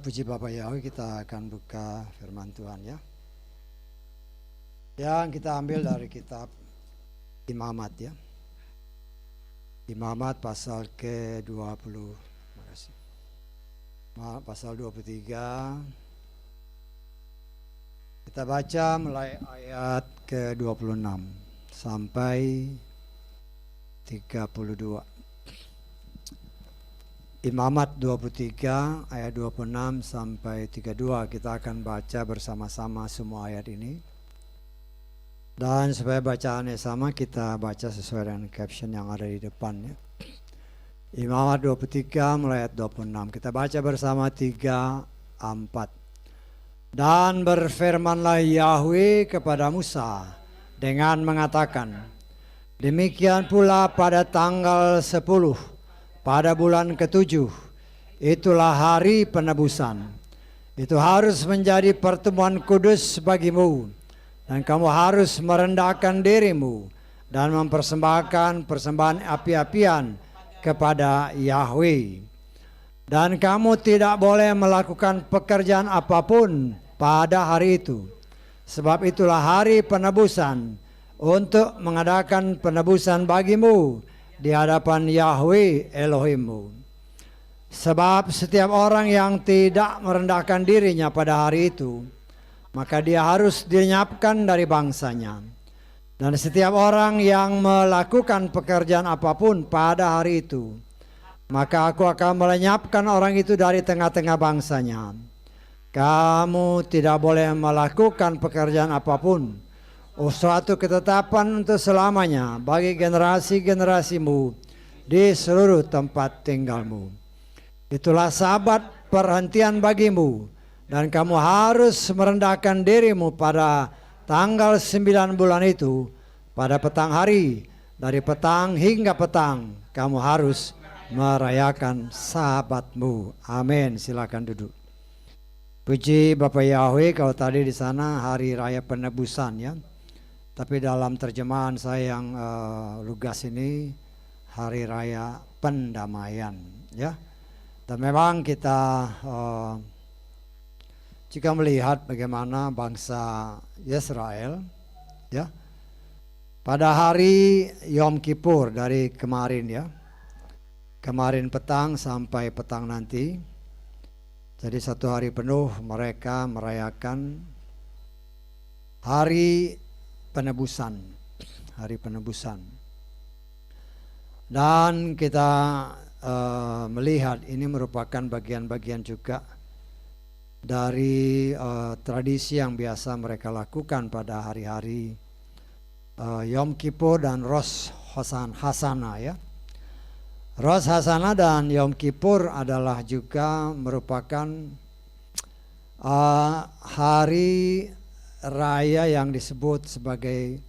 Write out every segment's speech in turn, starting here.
Puji Bapak Yahweh, kita akan buka firman Tuhan ya. Yang kita ambil dari kitab Imamat ya. Imamat pasal ke-20. Makasih. Pasal 23. Kita baca mulai ayat ke-26 sampai 32. Imamat 23 ayat 26 sampai 32. Kita akan baca bersama-sama semua ayat ini. Dan supaya bacaannya sama, kita baca sesuai dengan caption yang ada di depan ya. Imamat 23 mulai ayat 26. Kita baca bersama 3, 4. Dan berfirmanlah Yahweh kepada Musa dengan mengatakan, demikian pula pada tanggal 10 pada bulan ke-7, itulah hari penebusan. Itu harus menjadi pertemuan kudus bagimu, dan kamu harus merendahkan dirimu dan mempersembahkan persembahan api-apian kepada Yahweh. Dan kamu tidak boleh melakukan pekerjaan apapun pada hari itu, sebab itulah hari penebusan untuk mengadakan penebusan bagimu di hadapan Yahweh Elohimmu. Sebab setiap orang yang tidak merendahkan dirinya pada hari itu, maka dia harus dilenyapkan dari bangsanya. Dan setiap orang yang melakukan pekerjaan apapun pada hari itu, maka aku akan melenyapkan orang itu dari tengah-tengah bangsanya. Kamu tidak boleh melakukan pekerjaan apapun, suatu ketetapan untuk selamanya bagi generasi-generasimu di seluruh tempat tinggalmu. Itulah sabat perhentian bagimu, dan kamu harus merendahkan dirimu pada tanggal 9 bulan itu, pada petang hari, dari petang hingga petang, kamu harus merayakan sabatmu. Amin. Silakan duduk. Puji Bapak Yahweh, kalau tadi di sana hari raya penebusan ya. Tapi dalam terjemahan saya yang lugas ini hari raya pendamaian ya. Dan memang kita jika melihat bagaimana bangsa Israel ya, pada hari Yom Kippur dari kemarin ya, kemarin petang sampai petang nanti, jadi satu hari penuh mereka merayakan hari penebusan, hari penebusan. Dan kita melihat ini merupakan bagian-bagian juga dari tradisi yang biasa mereka lakukan pada hari-hari Yom Kippur dan Rosh Hashanah ya. Rosh Hashanah dan Yom Kippur adalah juga merupakan hari raya yang disebut sebagai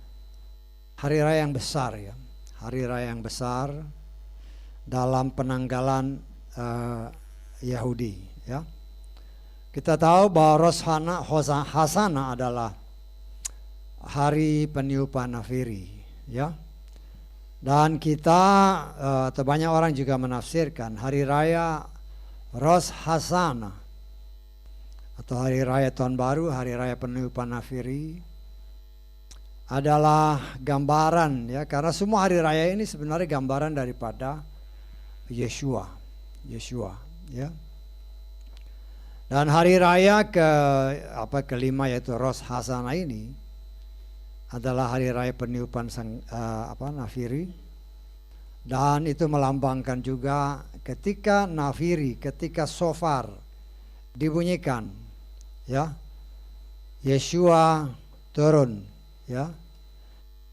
hari raya yang besar ya, hari raya yang besar dalam penanggalan Yahudi ya. Kita tahu bahwa Rosh Hashanah adalah hari peniupan nafiri ya. Dan kita atau banyak orang juga menafsirkan hari raya Rosh Hashanah atau hari raya tahun baru, hari raya peniupan nafiri adalah gambaran ya, karena semua hari raya ini sebenarnya gambaran daripada Yeshua ya. Dan hari raya kelima yaitu Rosh Hashanah ini adalah hari raya peniupan nafiri, dan itu melambangkan juga ketika nafiri, ketika shofar dibunyikan ya, Yeshua turun ya,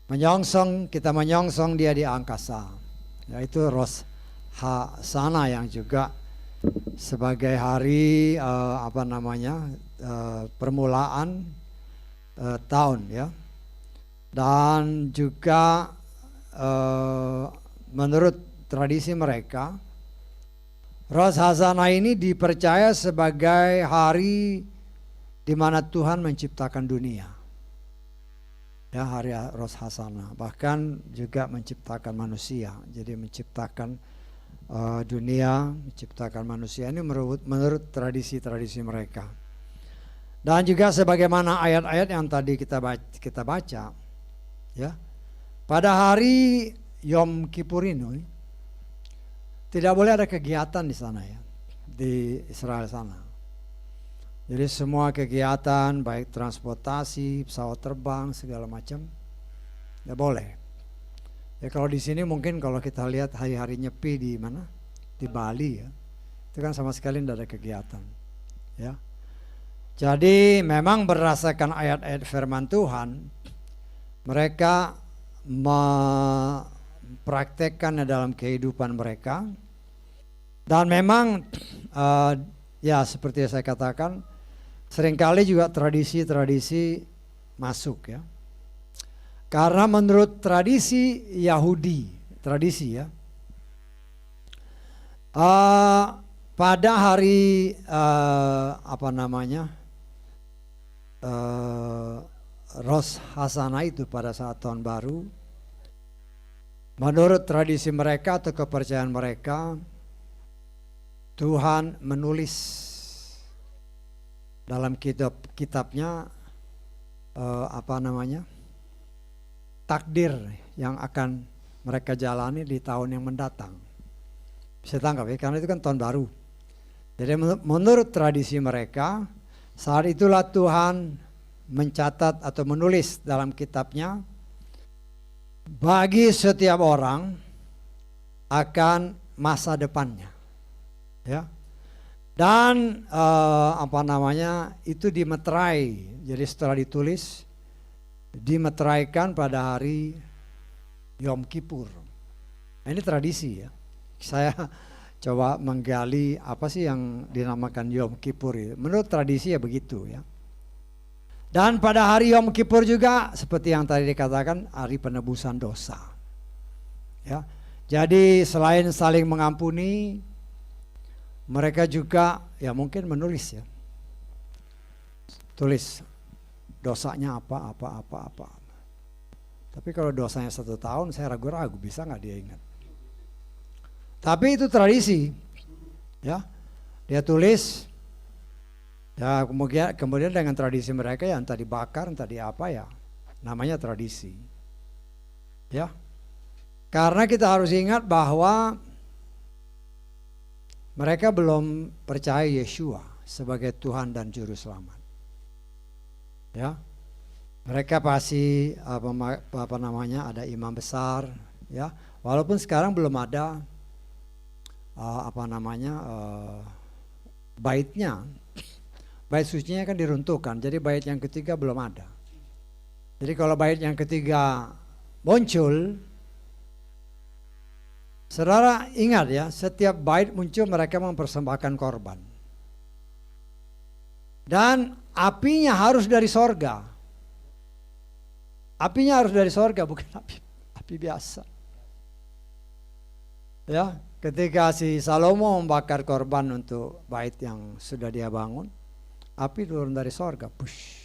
menyongsong, kita menyongsong dia di angkasa, yaitu Rosh Hashanah yang juga sebagai hari permulaan tahun ya. Dan juga menurut tradisi mereka, Rosh Hashanah ini dipercaya sebagai hari di mana Tuhan menciptakan dunia. Ya, hari Rosh Hashanah, bahkan juga menciptakan manusia. Jadi menciptakan dunia, menciptakan manusia ini menurut tradisi-tradisi mereka. Dan juga sebagaimana ayat-ayat yang tadi kita baca, ya, pada hari Yom Kippur ini tidak boleh ada kegiatan di sana, ya, di Israel sana. Jadi semua kegiatan baik transportasi, pesawat terbang segala macam tidak boleh. Ya kalau di sini mungkin kalau kita lihat hari-hari Nyepi di mana? Di Bali, ya. Itu kan sama sekali tidak ada kegiatan. Ya. Jadi memang berdasarkan ayat-ayat firman Tuhan, mereka mempraktekkannya dalam kehidupan mereka. Dan memang ya seperti yang saya katakan, seringkali juga tradisi-tradisi masuk, ya. Karena menurut tradisi Yahudi, tradisi, ya, pada hari Rosh Hashanah itu pada saat tahun baru, menurut tradisi mereka atau kepercayaan mereka, Tuhan menulis dalam kitabnya takdir yang akan mereka jalani di tahun yang mendatang. Bisa tangkap, ya, karena itu kan tahun baru. Jadi menurut tradisi mereka, saat itulah Tuhan mencatat atau menulis dalam kitabnya bagi setiap orang akan masa depannya, ya. Dan itu dimeterai. Jadi setelah ditulis, dimeteraikan pada hari Yom Kippur. Nah, ini tradisi, ya. Saya coba menggali apa sih yang dinamakan Yom Kippur itu. Menurut tradisi ya begitu, ya. Dan pada hari Yom Kippur juga seperti yang tadi dikatakan, hari penebusan dosa, ya. Jadi selain saling mengampuni, mereka juga ya mungkin menulis, ya. Tulis dosanya apa. Tapi kalau dosanya 1 tahun saya ragu-ragu bisa nggak dia ingat. Tapi itu tradisi, ya. Dia tulis, ya, kemudian dengan tradisi mereka yang tadi bakar, tadi apa, ya, namanya tradisi, ya. Karena kita harus ingat bahwa mereka belum percaya Yeshua sebagai Tuhan dan Juru Selamat, ya. Mereka pasti ada imam besar, ya. Walaupun sekarang belum ada baitnya. Bait sucinya kan diruntuhkan. Jadi bait yang ketiga belum ada. Jadi kalau bait yang ketiga muncul, saudara ingat, ya, setiap bait muncul mereka mempersembahkan korban. Dan apinya harus dari sorga. Apinya harus dari sorga, bukan api biasa. Ya, ketika si Salomo membakar korban untuk bait yang sudah dia bangun, api turun dari sorga, push.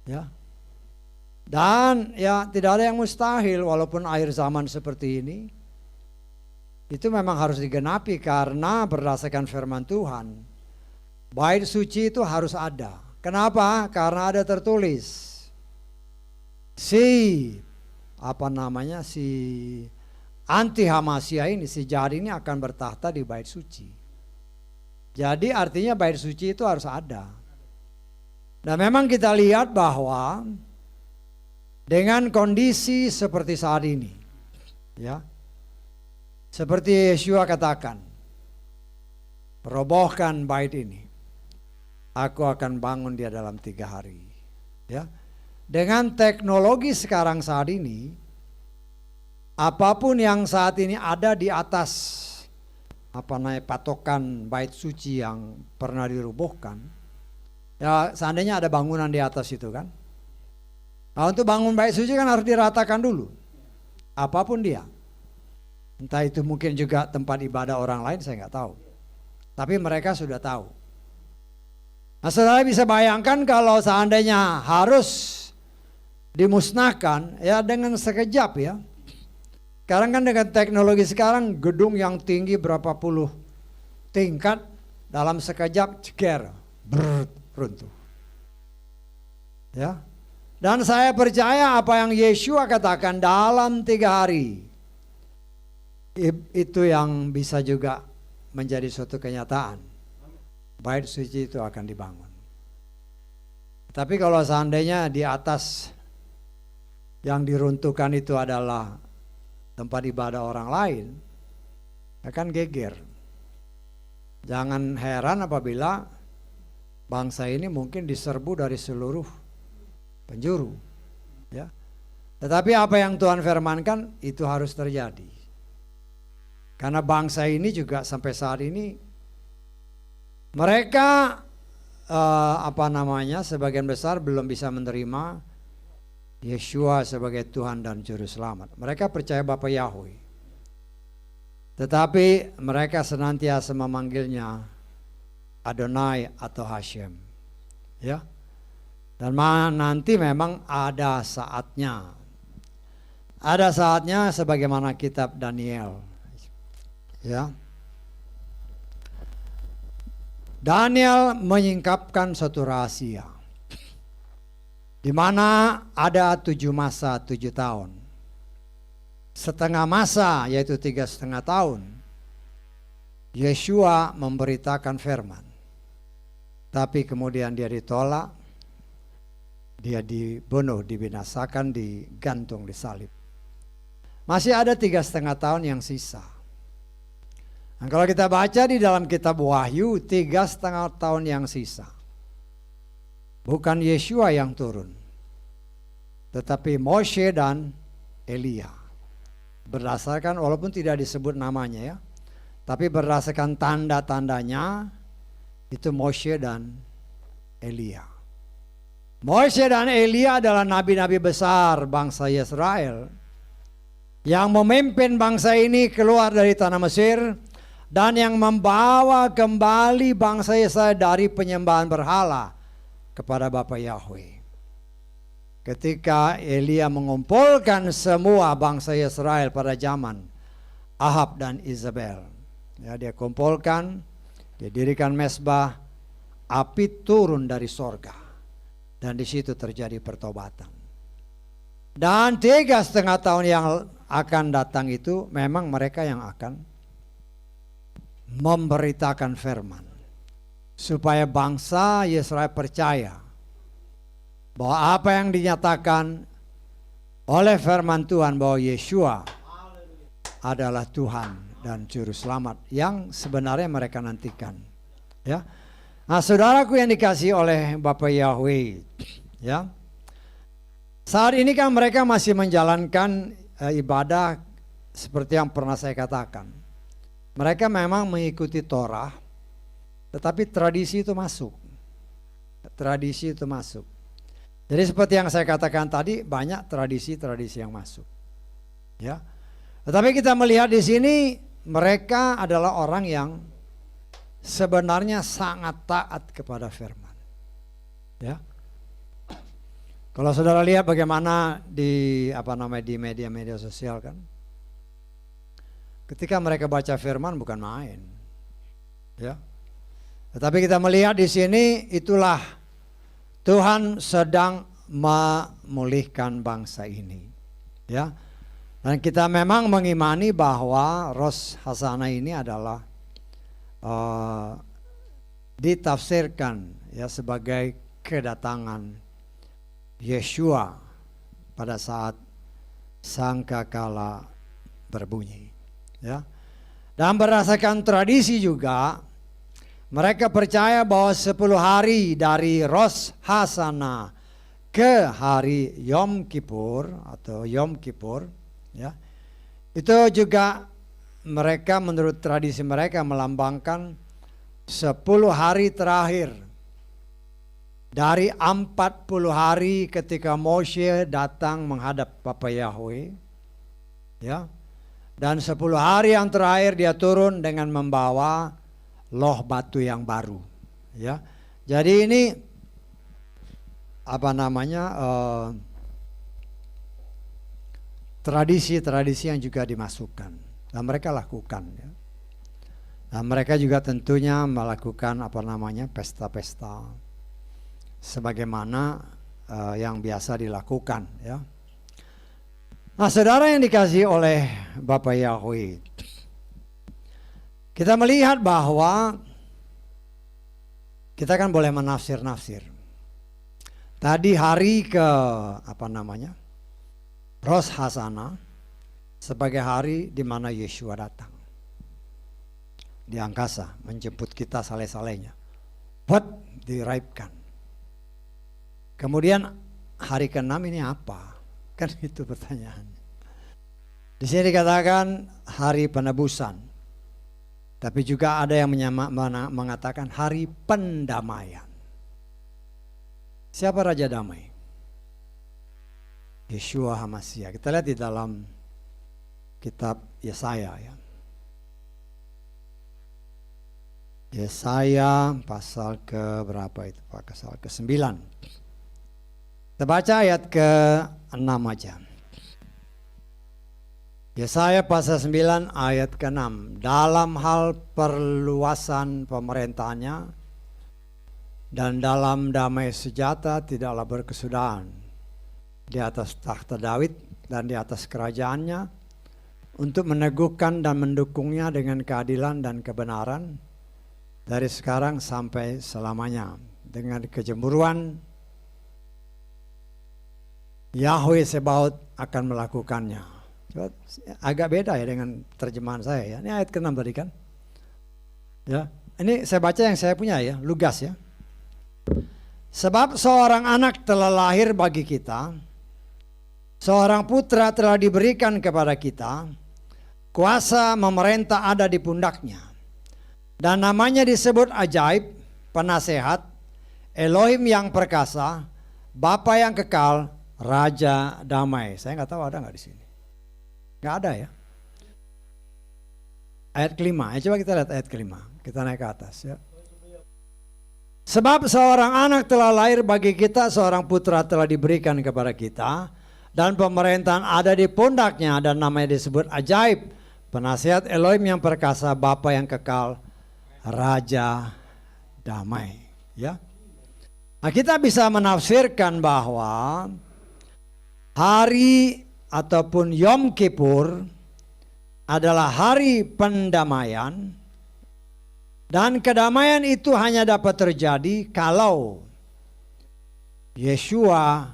Ya. Dan ya tidak ada yang mustahil walaupun akhir zaman seperti ini. Itu memang harus digenapi karena berdasarkan firman Tuhan, bait suci itu harus ada. Kenapa? Karena ada tertulis, si anti Hamasya ini, si jahat ini akan bertahta di bait suci. Jadi artinya bait suci itu harus ada. Dan memang kita lihat bahwa dengan kondisi seperti saat ini, ya, seperti Yeshua katakan, robohkan bait ini, aku akan bangun dia dalam 3 hari, ya. Dengan teknologi sekarang saat ini, apapun yang saat ini ada di atas patokan bait suci yang pernah dirobohkan, ya seandainya ada bangunan di atas itu kan. Nah, untuk bangun bait suci kan harus diratakan dulu, apapun dia. Entah itu mungkin juga tempat ibadah orang lain, saya nggak tahu. Tapi mereka sudah tahu. Nah, saudara bisa bayangkan kalau seandainya harus dimusnahkan, ya dengan sekejap, ya. Sekarang kan dengan teknologi sekarang gedung yang tinggi berapa puluh tingkat dalam sekejap ceker runtuh. Ya. Dan saya percaya apa yang Yeshua katakan dalam 3 hari itu yang bisa juga menjadi suatu kenyataan. Bait suci itu akan dibangun. Tapi kalau seandainya di atas yang diruntuhkan itu adalah tempat ibadah orang lain, akan geger. Jangan heran apabila bangsa ini mungkin diserbu dari seluruh penjuru. Ya. Tetapi apa yang Tuhan firmankan itu harus terjadi. Karena bangsa ini juga sampai saat ini mereka sebagian besar belum bisa menerima Yeshua sebagai Tuhan dan Juru Selamat. Mereka percaya Bapa Yahweh. Tetapi mereka senantiasa memanggilnya Adonai atau Hashem. Ya. Dan nanti memang ada saatnya. Ada saatnya sebagaimana kitab Daniel. Ya. Daniel menyingkapkan suatu rahasia, di mana ada 7 masa 7 tahun. Setengah masa yaitu 3,5 tahun, Yeshua memberitakan firman. Tapi kemudian dia ditolak, dia dibunuh, dibinasakan, digantung, disalib. Masih ada 3,5 tahun yang sisa. Dan kalau kita baca di dalam kitab Wahyu, 3,5 tahun yang sisa, bukan Yeshua yang turun, tetapi Moshe dan Elia. Berdasarkan, walaupun tidak disebut namanya ya, tapi berdasarkan tanda-tandanya, itu Moshe dan Elia. Moshe dan Elia adalah nabi-nabi besar bangsa Israel yang memimpin bangsa ini keluar dari tanah Mesir dan yang membawa kembali bangsa Israel dari penyembahan berhala kepada Bapa Yahweh. Ketika Elia mengumpulkan semua bangsa Israel pada zaman Ahab dan Izabel, ya, dia kumpulkan, dia dirikan mezbah, api turun dari sorga, dan di situ terjadi pertobatan. Dan 3,5 tahun yang akan datang itu memang mereka yang akan memberitakan firman, supaya bangsa Israel percaya bahwa apa yang dinyatakan oleh firman Tuhan bahwa Yeshua adalah Tuhan dan Juru Selamat yang sebenarnya mereka nantikan. Ya, nah saudaraku yang dikasihi oleh Bapa Yahweh, ya, saat ini kan mereka masih menjalankan ibadah seperti yang pernah saya katakan. Mereka memang mengikuti Torah, tetapi tradisi itu masuk. Tradisi itu masuk. Jadi seperti yang saya katakan tadi, banyak tradisi-tradisi yang masuk. Ya. Tetapi kita melihat di sini mereka adalah orang yang sebenarnya sangat taat kepada firman. Ya. Kalau saudara lihat bagaimana di media-media sosial kan, ketika mereka baca firman bukan main, ya. Tetapi kita melihat di sini itulah Tuhan sedang memulihkan bangsa ini, ya. Dan kita memang mengimani bahwa Rosh Hashanah ini adalah ditafsirkan ya sebagai kedatangan Yeshua pada saat sangkakala berbunyi. Ya. Dan berdasarkan tradisi juga mereka percaya bahwa 10 hari dari Rosh Hashanah ke hari Yom Kippur atau Yom Kippur, ya, itu juga mereka menurut tradisi mereka melambangkan 10 hari terakhir dari 40 hari ketika Moshe datang menghadap Bapa Yahweh, ya. Dan 10 hari yang terakhir dia turun dengan membawa loh batu yang baru, ya. Jadi ini tradisi-tradisi yang juga dimasukkan dan mereka lakukan ya. Dan mereka juga tentunya melakukan pesta-pesta sebagaimana yang biasa dilakukan ya. Nah, saudara yang dikasihi oleh Bapak Yahweh, kita melihat bahwa kita kan boleh menafsir-nafsir. Tadi hari ke Rosh Hashanah sebagai hari di mana Yeshua datang di angkasa menjemput kita saleh-salehnya, diraibkan. Kemudian hari ke-6 ini apa? Kan itu pertanyaannya. Di sini dikatakan hari penebusan, tapi juga ada yang mengatakan hari pendamaian. Siapa Raja Damai? Yeshua HaMashiach. Kita lihat di dalam kitab Yesaya ya. Yesaya pasal ke berapa itu Pak? Pasal ke-9. Kita baca ayat ke-6 aja. Yesaya pasal 9 ayat ke-6. Dalam hal perluasan pemerintahannya dan dalam damai sejahtera tidaklah berkesudahan di atas takhta Daud dan di atas kerajaannya, untuk meneguhkan dan mendukungnya dengan keadilan dan kebenaran dari sekarang sampai selamanya. Dengan kejemuruan Yahweh Sebaot akan melakukannya. Coba, agak beda ya dengan terjemahan saya ya. Ini ayat ke-6 tadi kan. Ya, ini saya baca yang saya punya ya, Lugas ya. Sebab seorang anak telah lahir bagi kita, seorang putra telah diberikan kepada kita, kuasa memerintah ada di pundaknya. Dan namanya disebut Ajaib, Penasehat, Elohim yang perkasa, Bapa yang kekal, Raja Damai. Saya nggak tahu ada nggak di sini. Nggak ada ya. Ayat kelima. Coba kita lihat ayat kelima. Kita naik ke atas ya. Sebab seorang anak telah lahir bagi kita, seorang putra telah diberikan kepada kita, dan pemerintahan ada di pundaknya, dan namanya disebut Ajaib, Penasehat, Elohim yang perkasa, Bapa yang kekal, Raja Damai. Ya. Nah, kita bisa menafsirkan bahwa hari ataupun Yom Kippur adalah hari pendamaian, dan kedamaian itu hanya dapat terjadi kalau Yeshua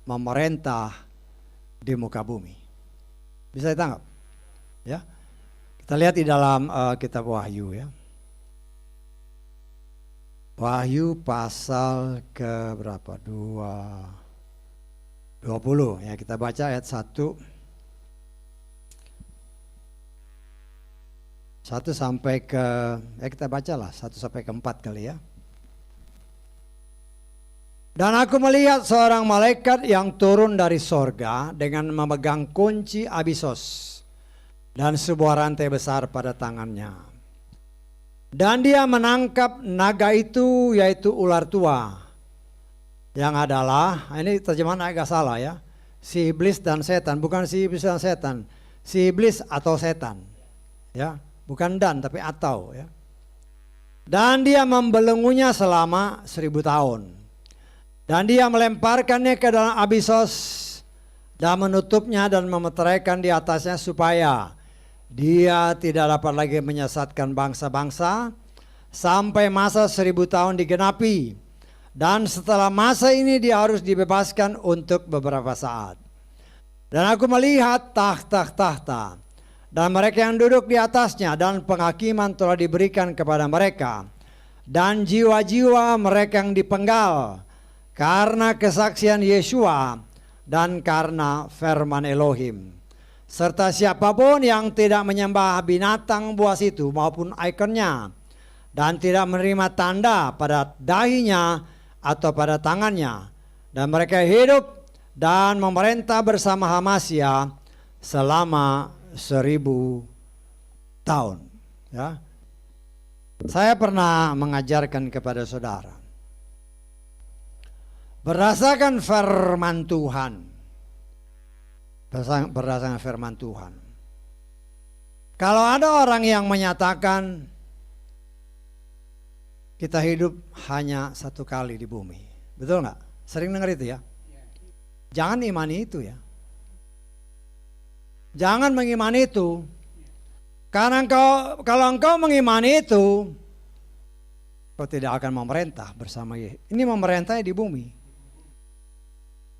memerintah di muka bumi. Bisa ditangkap? Ya. Kita lihat di dalam kitab Wahyu ya. Wahyu pasal ke berapa? 20 ya, kita baca ayat 1 sampai ke kita bacalah 1 sampai ke 4 kali ya. Dan aku melihat seorang malaikat yang turun dari sorga dengan memegang kunci Abisos dan sebuah rantai besar pada tangannya. Dan dia menangkap naga itu, yaitu ular tua, yang adalah, ini terjemahan agak salah ya, si iblis dan setan, bukan si iblis dan setan, si iblis atau setan ya, bukan dan tapi atau ya. Dan dia membelenggunya selama 1000 tahun. Dan dia melemparkannya ke dalam Abisos dan menutupnya dan memeteraikan di atasnya supaya dia tidak dapat lagi menyesatkan bangsa-bangsa sampai masa 1000 tahun digenapi. Dan setelah masa ini dia harus dibebaskan untuk beberapa saat. Dan aku melihat tahta-tahta dan mereka yang duduk di atasnya, dan penghakiman telah diberikan kepada mereka. Dan jiwa-jiwa mereka yang dipenggal karena kesaksian Yeshua dan karena firman Elohim. Serta siapapun yang tidak menyembah binatang buas itu maupun ikonnya, dan tidak menerima tanda pada dahinya atau pada tangannya, dan mereka hidup dan memerintah bersama Hamasya selama 1000 tahun. Ya. Saya pernah mengajarkan kepada saudara, berdasarkan firman Tuhan, berdasarkan firman Tuhan. Kalau ada orang yang menyatakan kita hidup hanya satu kali di bumi, betul nggak? Sering dengar itu ya? Jangan imani itu ya. Jangan mengimani itu. Karena kalau engkau mengimani itu, kau tidak akan memerintah bersama Yesus. Ini memerintah di bumi.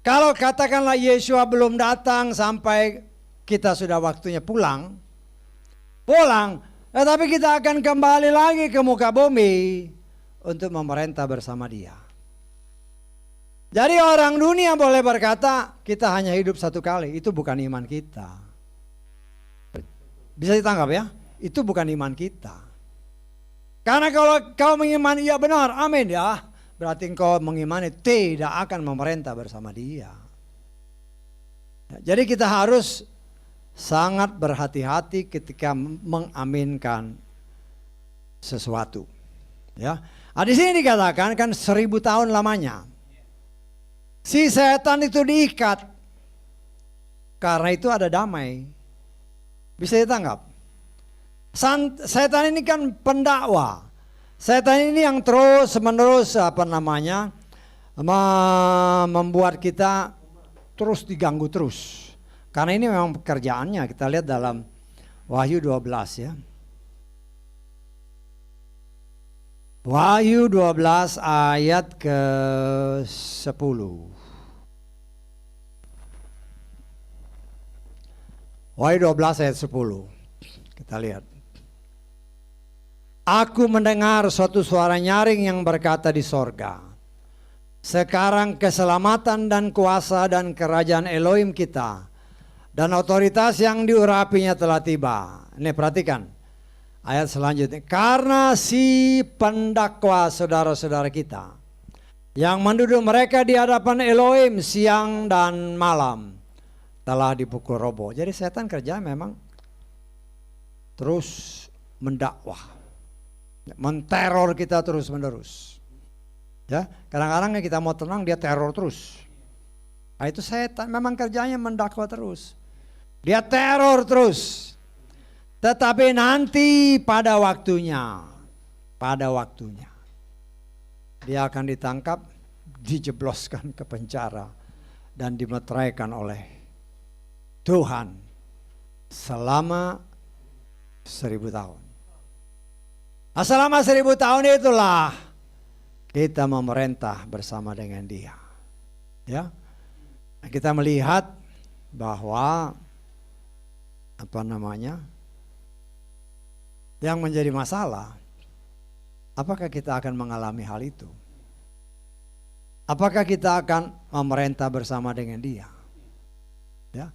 Kalau katakanlah Yesua belum datang sampai kita sudah waktunya pulang, tetapi kita akan kembali lagi ke muka bumi untuk memerintah bersama Dia. Jadi orang dunia boleh berkata kita hanya hidup satu kali, itu bukan iman kita. Bisa ditangkap ya? Itu bukan iman kita. Karena kalau kau mengimani ya benar, amin ya, berarti engkau mengimani tidak akan memerintah bersama Dia. Jadi kita harus sangat berhati-hati ketika mengaminkan sesuatu. Ya, di sini dikatakan kan 1000 tahun lamanya. Si setan itu diikat. Karena itu ada damai. Bisa ditangkap? Setan ini kan pendakwa. Setan ini yang terus menerus membuat kita terus diganggu terus. Karena ini memang pekerjaannya. Kita lihat dalam Wahyu 12 ya. Wahyu 12 ayat ke-10. Wahyu 12 ayat 10. Kita lihat. Aku mendengar suatu suara nyaring yang berkata di sorga, sekarang keselamatan dan kuasa dan kerajaan Elohim kita dan otoritas yang diurapinya telah tiba. Ini perhatikan ayat selanjutnya. Karena si pendakwa saudara-saudara kita yang menduduk mereka di hadapan Elohim siang dan malam telah dipukul roboh. Jadi setan kerja memang terus mendakwah, menteror kita terus menerus. Ya, kadang-kadang kita mau tenang dia teror terus. Nah, itu setan memang kerjanya mendakwa terus. Dia teror terus. Tetapi nanti pada waktunya dia akan ditangkap, dijebloskan ke penjara dan dimeteraikan oleh Tuhan selama 1000 tahun. Nah, selama 1000 tahun itulah kita memerintah bersama dengan Dia. Ya, kita melihat bahwa yang menjadi masalah, apakah kita akan mengalami hal itu? Apakah kita akan memerintah bersama dengan Dia? Ya.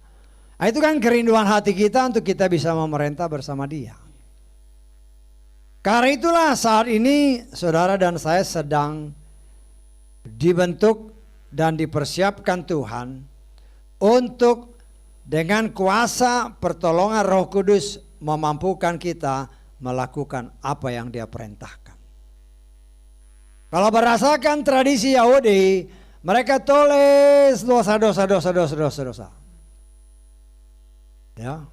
Nah, itu kan kerinduan hati kita untuk kita bisa memerintah bersama Dia. Karena itulah saat ini saudara dan saya sedang dibentuk dan dipersiapkan Tuhan untuk dengan kuasa pertolongan Roh Kudus memampukan kita melakukan apa yang Dia perintahkan. Kalau berdasarkan tradisi Yahudi, mereka tulis dosa. Ya,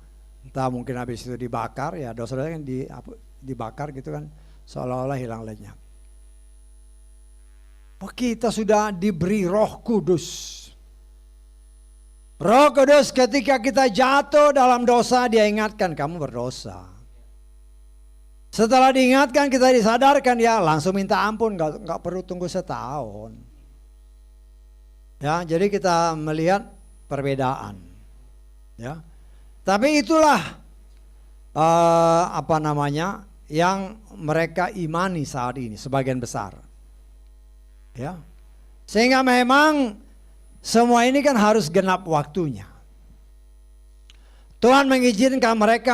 entah mungkin habis itu dibakar, ya dosa-dosa kan dibakar gitu kan, seolah-olah hilang lenyap. Oh, kita sudah diberi Roh Kudus. Roh Kudus ketika kita jatuh dalam dosa, Dia ingatkan kamu berdosa. Setelah diingatkan, kita disadarkan, ya langsung minta ampun, nggak perlu tunggu setahun. Ya, jadi kita melihat perbedaan. Ya, tapi itulah yang mereka imani saat ini sebagian besar. Ya, sehingga memang semua ini kan harus genap waktunya. Tuhan mengizinkan mereka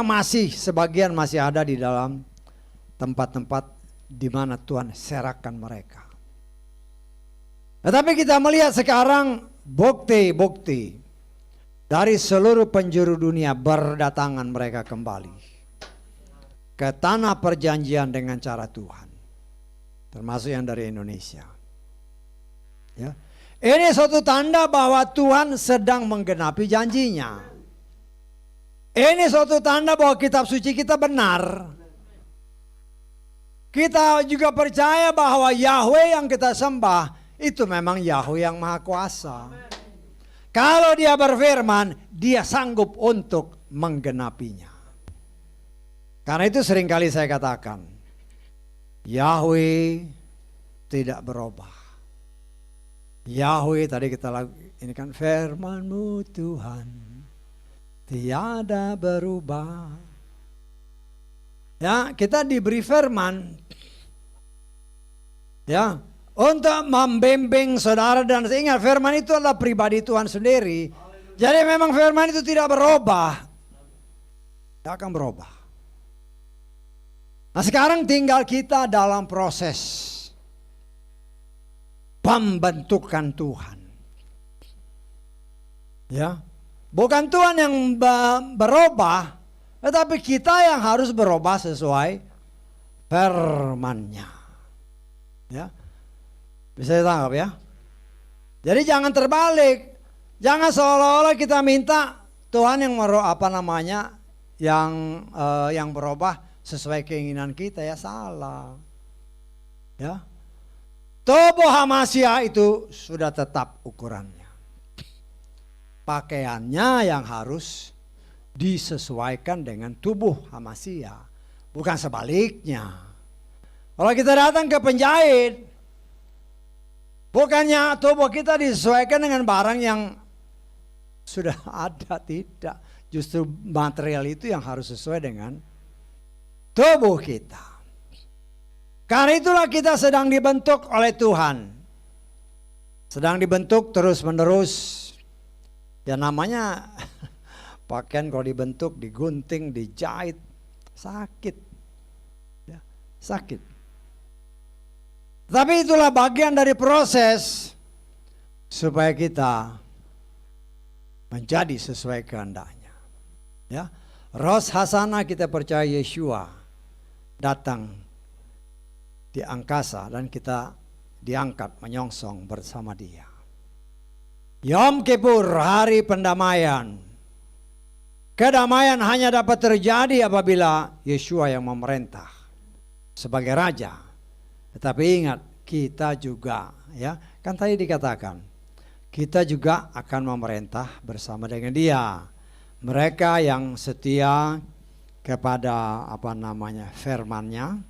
sebagian masih ada di dalam tempat-tempat di mana Tuhan serahkan mereka. Tetapi kita melihat sekarang bukti-bukti dari seluruh penjuru dunia berdatangan mereka kembali ke tanah perjanjian dengan cara Tuhan, termasuk yang dari Indonesia. Ya. Ini suatu tanda bahwa Tuhan sedang menggenapi janjinya. Ini suatu tanda bahwa kitab suci kita benar. Kita juga percaya bahwa Yahweh yang kita sembah itu memang Yahweh yang Maha Kuasa. Kalau dia berfirman, dia sanggup untuk menggenapinya. Karena itu seringkali saya katakan, Yahweh tidak berubah. Yahweh tadi kita ini kan firman-Mu Tuhan tiada berubah. Ya, kita diberi firman ya untuk membimbing saudara, dan ingat firman itu adalah pribadi Tuhan sendiri. Jadi memang firman itu tidak berubah. Tidak akan berubah. Nah, sekarang tinggal kita dalam proses pembentukan Tuhan. Ya. Bukan Tuhan yang berubah, tetapi kita yang harus berubah sesuai firman-Nya. Ya. Bisa ditangkap ya? Jadi jangan terbalik. Jangan seolah-olah kita minta Tuhan yang yang berubah sesuai keinginan kita, ya salah. Ya. Tubuh Hamasya itu sudah tetap ukurannya. Pakaiannya yang harus disesuaikan dengan tubuh Hamasya, bukan sebaliknya. Kalau kita datang ke penjahit, bukannya tubuh kita disesuaikan dengan barang yang sudah ada, tidak. Justru material itu yang harus sesuai dengan tubuh kita. Karena itulah kita sedang dibentuk oleh Tuhan. Sedang dibentuk terus-menerus. Ya namanya pakaian kalau dibentuk, digunting, dijahit, sakit. Ya, sakit. Tapi itulah bagian dari proses supaya kita menjadi sesuai kehendaknya. Ya, Ros Hasanah kita percaya Yeshua datang di angkasa dan kita diangkat menyongsong bersama Dia. Yom Kippur, hari pendamaian. Kedamaian hanya dapat terjadi apabila Yeshua yang memerintah sebagai raja. Tetapi ingat, kita juga, ya, kan tadi dikatakan, kita juga akan memerintah bersama dengan Dia. Mereka yang setia kepada firman-Nya,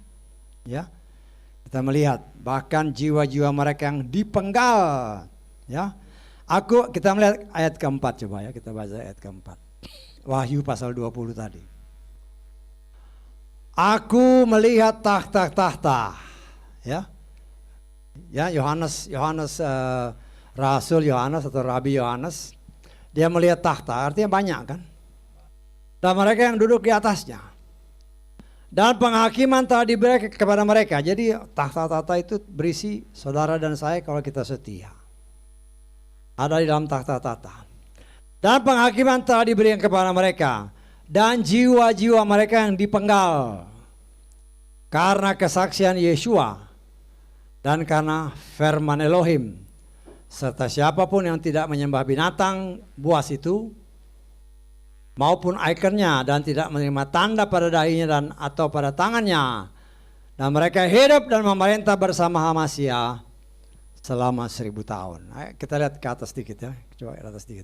ya. Kita melihat bahkan jiwa-jiwa mereka yang dipenggal, ya. Kita melihat ayat keempat, coba ya, kita baca ayat keempat. Wahyu pasal 20 tadi. Aku melihat tahta-tahta, ya. Ya, Rasul Yohanes atau Rabi Yohanes, dia melihat tahta, artinya banyak kan. Dan mereka yang duduk di atasnya. Dan penghakiman telah diberi kepada mereka. Jadi tahta-tahta itu berisi saudara dan saya kalau kita setia. Ada di dalam tahta-tahta. Dan penghakiman telah diberikan kepada mereka. Dan jiwa-jiwa mereka yang dipenggal. Karena kesaksian Yeshua. Dan karena firman Elohim. Serta siapapun yang tidak menyembah binatang buas itu. Maupun ikonnya. Dan tidak menerima tanda pada dahinya dan atau pada tangannya. Dan mereka hidup dan memerintah bersama Hamasya selama 1000 tahun. Kita lihat ke atas sedikit ya, coba ke atas sedikit.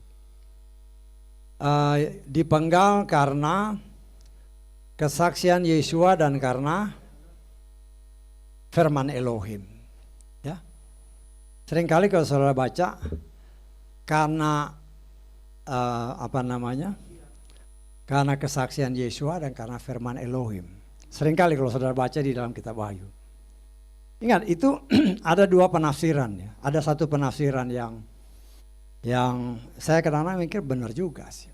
Dipenggal karena kesaksian Yeshua dan karena firman Elohim. Ya, seringkali kalau saudara baca karena karena kesaksian Yeshua dan karena firman Elohim. Seringkali kalau saudara baca di dalam kitab Wahyu. Ingat, itu ada dua penafsiran ya. Ada satu penafsiran yang saya kadang-kadang mikir benar juga sih.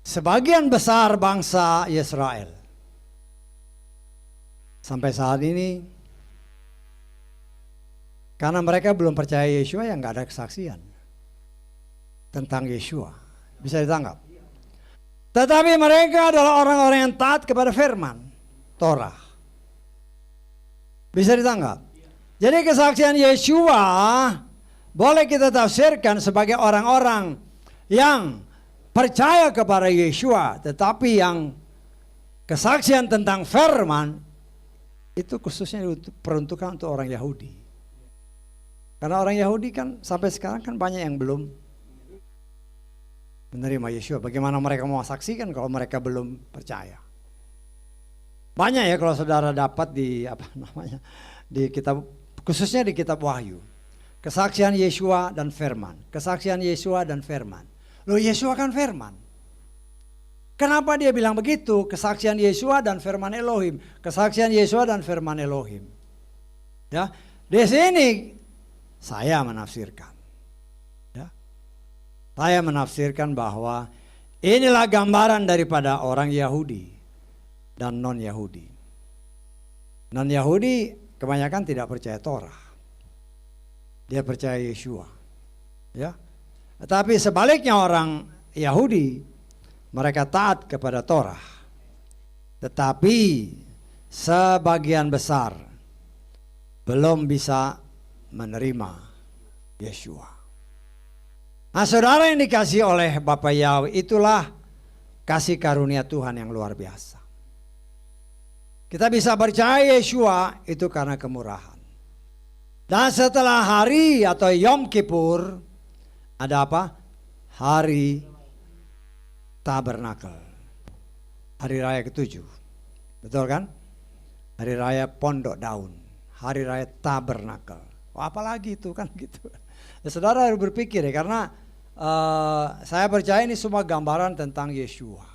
Sebagian besar bangsa Israel sampai saat ini, karena mereka belum percaya Yeshua, yang nggak ada kesaksian tentang Yeshua. Bisa ditangkap. Tetapi mereka adalah orang-orang yang taat kepada firman Torah. Bisa ditangkap. Jadi kesaksian Yeshua boleh kita tafsirkan sebagai orang-orang yang percaya kepada Yeshua, tetapi yang kesaksian tentang firman itu khususnya peruntukan untuk orang Yahudi. Karena orang Yahudi kan sampai sekarang kan banyak yang belum menerima Yeshua. Bagaimana mereka mau saksikan kalau mereka belum percaya? Banyak ya kalau saudara dapat di di kitab, khususnya di kitab Wahyu. Kesaksian Yeshua dan firman. Kesaksian Yeshua dan firman. Loh, Yeshua kan firman. Kenapa dia bilang begitu? Kesaksian Yeshua dan firman Elohim. Kesaksian Yeshua dan firman Elohim. Ya, di sini saya menafsirkan. Ya. Saya menafsirkan bahwa inilah gambaran daripada orang Yahudi dan non-Yahudi. Non-Yahudi kebanyakan tidak percaya Torah. Dia percaya Yeshua. Ya. Tetapi sebaliknya orang Yahudi, mereka taat kepada Torah. Tetapi sebagian besar belum bisa menerima Yeshua. Nah, saudara yang dikasih oleh Bapa Yahweh, itulah kasih karunia Tuhan yang luar biasa. Kita bisa percaya Yeshua itu karena kemurahan. Dan setelah hari atau Yom Kippur, ada apa? Hari Tabernakel, hari raya ke-7, betul kan? Hari raya Pondok Daun, hari raya Tabernakel. Apalagi itu kan gitu. Ya, saudara harus berpikir ya, karena saya percaya ini semua gambaran tentang Yeshua.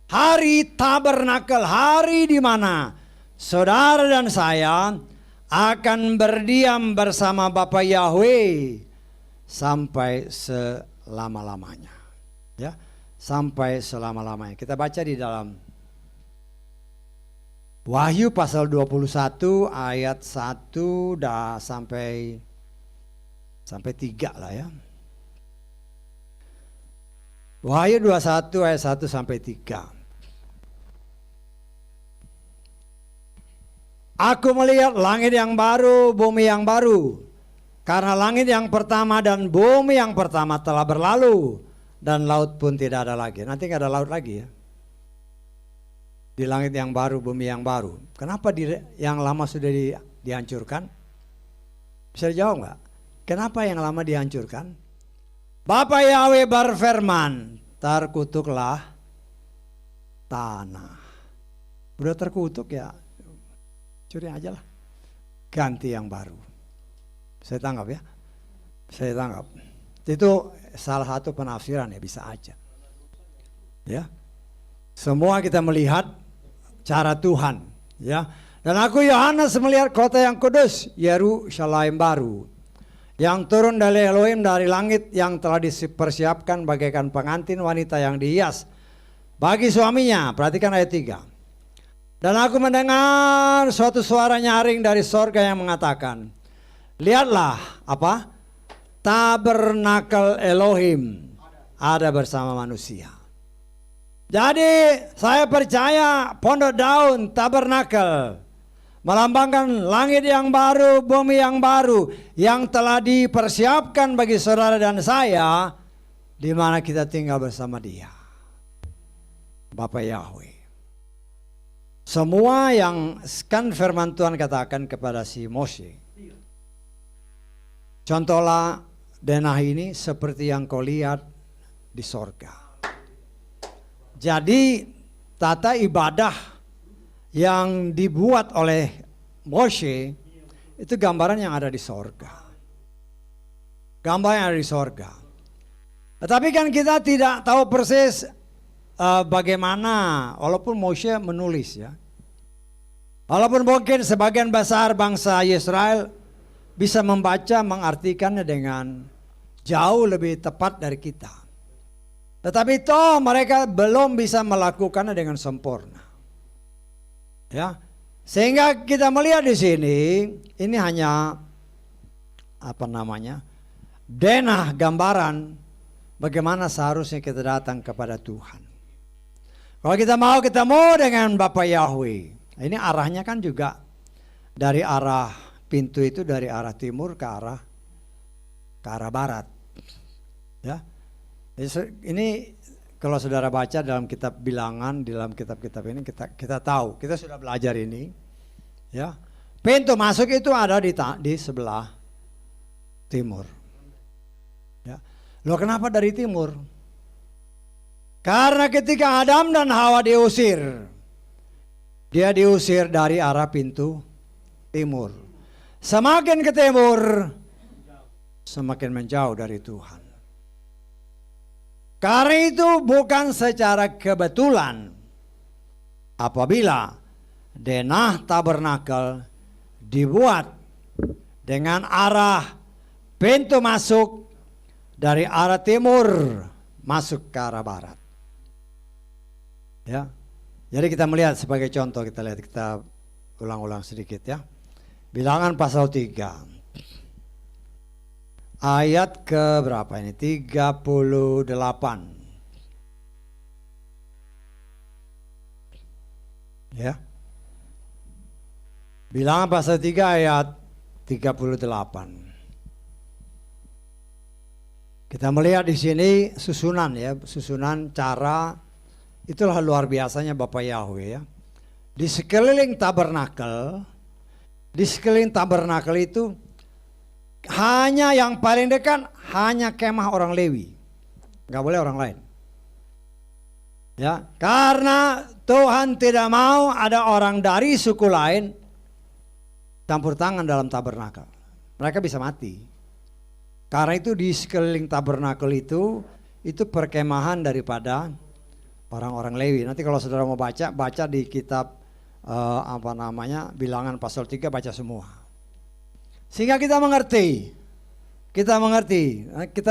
Hari Tabernakel, hari di mana saudara dan saya akan berdiam bersama Bapa Yahweh sampai selama-lamanya. Ya, sampai selama-lamanya. Kita baca di dalam Wahyu pasal 21 ayat 1 sampai 3 lah ya. Wahyu 21 ayat 1 sampai 3. Aku melihat langit yang baru, bumi yang baru. Karena langit yang pertama dan bumi yang pertama telah berlalu. Dan laut pun tidak ada lagi. Nanti nggak ada laut lagi ya. Di langit yang baru, bumi yang baru. Kenapa yang lama sudah dihancurkan? Bisa dijawab nggak? Kenapa yang lama dihancurkan? Bapa Yahweh berfirman, terkutuklah tanah. Udah terkutuk ya, curi aja lah. Ganti yang baru. Saya tanggap ya. Saya tanggap. Itu salah satu penafsiran ya, bisa aja. Ya. Semua kita melihat cara Tuhan, ya. Dan aku Yohanes melihat kota yang kudus, Yerusalem baru, yang turun dari Elohim dari langit, yang telah dipersiapkan bagaikan pengantin wanita yang dihias bagi suaminya. Perhatikan ayat 3. Dan aku mendengar suatu suara nyaring dari sorga yang mengatakan, lihatlah apa? Tabernakel Elohim ada bersama manusia. Jadi saya percaya Pondok Daun, tabernakel melambangkan langit yang baru, bumi yang baru yang telah dipersiapkan bagi saudara dan saya, di mana kita tinggal bersama Dia, Bapa Yahweh. Semua yang kan firman Tuhan katakan kepada si Mose, contohlah denah ini seperti yang kau lihat di sorga. Jadi tata ibadah yang dibuat oleh Moshe itu gambaran yang ada di sorga. Gambar yang ada di sorga. Tetapi kan kita tidak tahu persis bagaimana, walaupun Moshe menulis ya. Walaupun mungkin sebagian besar bangsa Israel bisa membaca, mengartikannya dengan jauh lebih tepat dari kita. Tetapi toh mereka belum bisa melakukannya dengan sempurna. Ya. Sehingga kita melihat di sini ini hanya denah gambaran bagaimana seharusnya kita datang kepada Tuhan. Kalau kita mau ketemu dengan Bapa Yahweh, ini arahnya kan juga dari arah pintu itu, dari arah timur ke arah barat. Ya. Ini kalau saudara baca dalam kitab Bilangan, dalam kitab-kitab ini kita tahu, kita sudah belajar ini, ya. Pintu masuk itu ada di sebelah timur. Ya. Loh, kenapa dari timur? Karena ketika Adam dan Hawa diusir, dia diusir dari arah pintu timur. Semakin ke timur, semakin menjauh dari Tuhan. Karena itu bukan secara kebetulan apabila denah tabernakel dibuat dengan arah pintu masuk dari arah timur masuk ke arah barat. Ya. Jadi kita melihat sebagai contoh, kita ulang-ulang sedikit ya. Bilangan pasal 3. Ayat ke berapa ini? 38. Ya. Bilangan pasal 3 ayat 38. Kita melihat di sini susunan ya, susunan cara, itulah luar biasanya Bapak Yahweh ya. Di sekeliling tabernakel itu hanya yang paling dekat hanya kemah orang Lewi, nggak boleh orang lain. Ya, karena Tuhan tidak mau ada orang dari suku lain campur tangan dalam tabernakel. Mereka bisa mati. Karena itu di sekeliling tabernakel itu perkemahan daripada orang-orang Lewi. Nanti kalau saudara mau baca di kitab Bilangan pasal 3, baca semua. Sehingga kita mengerti. Kita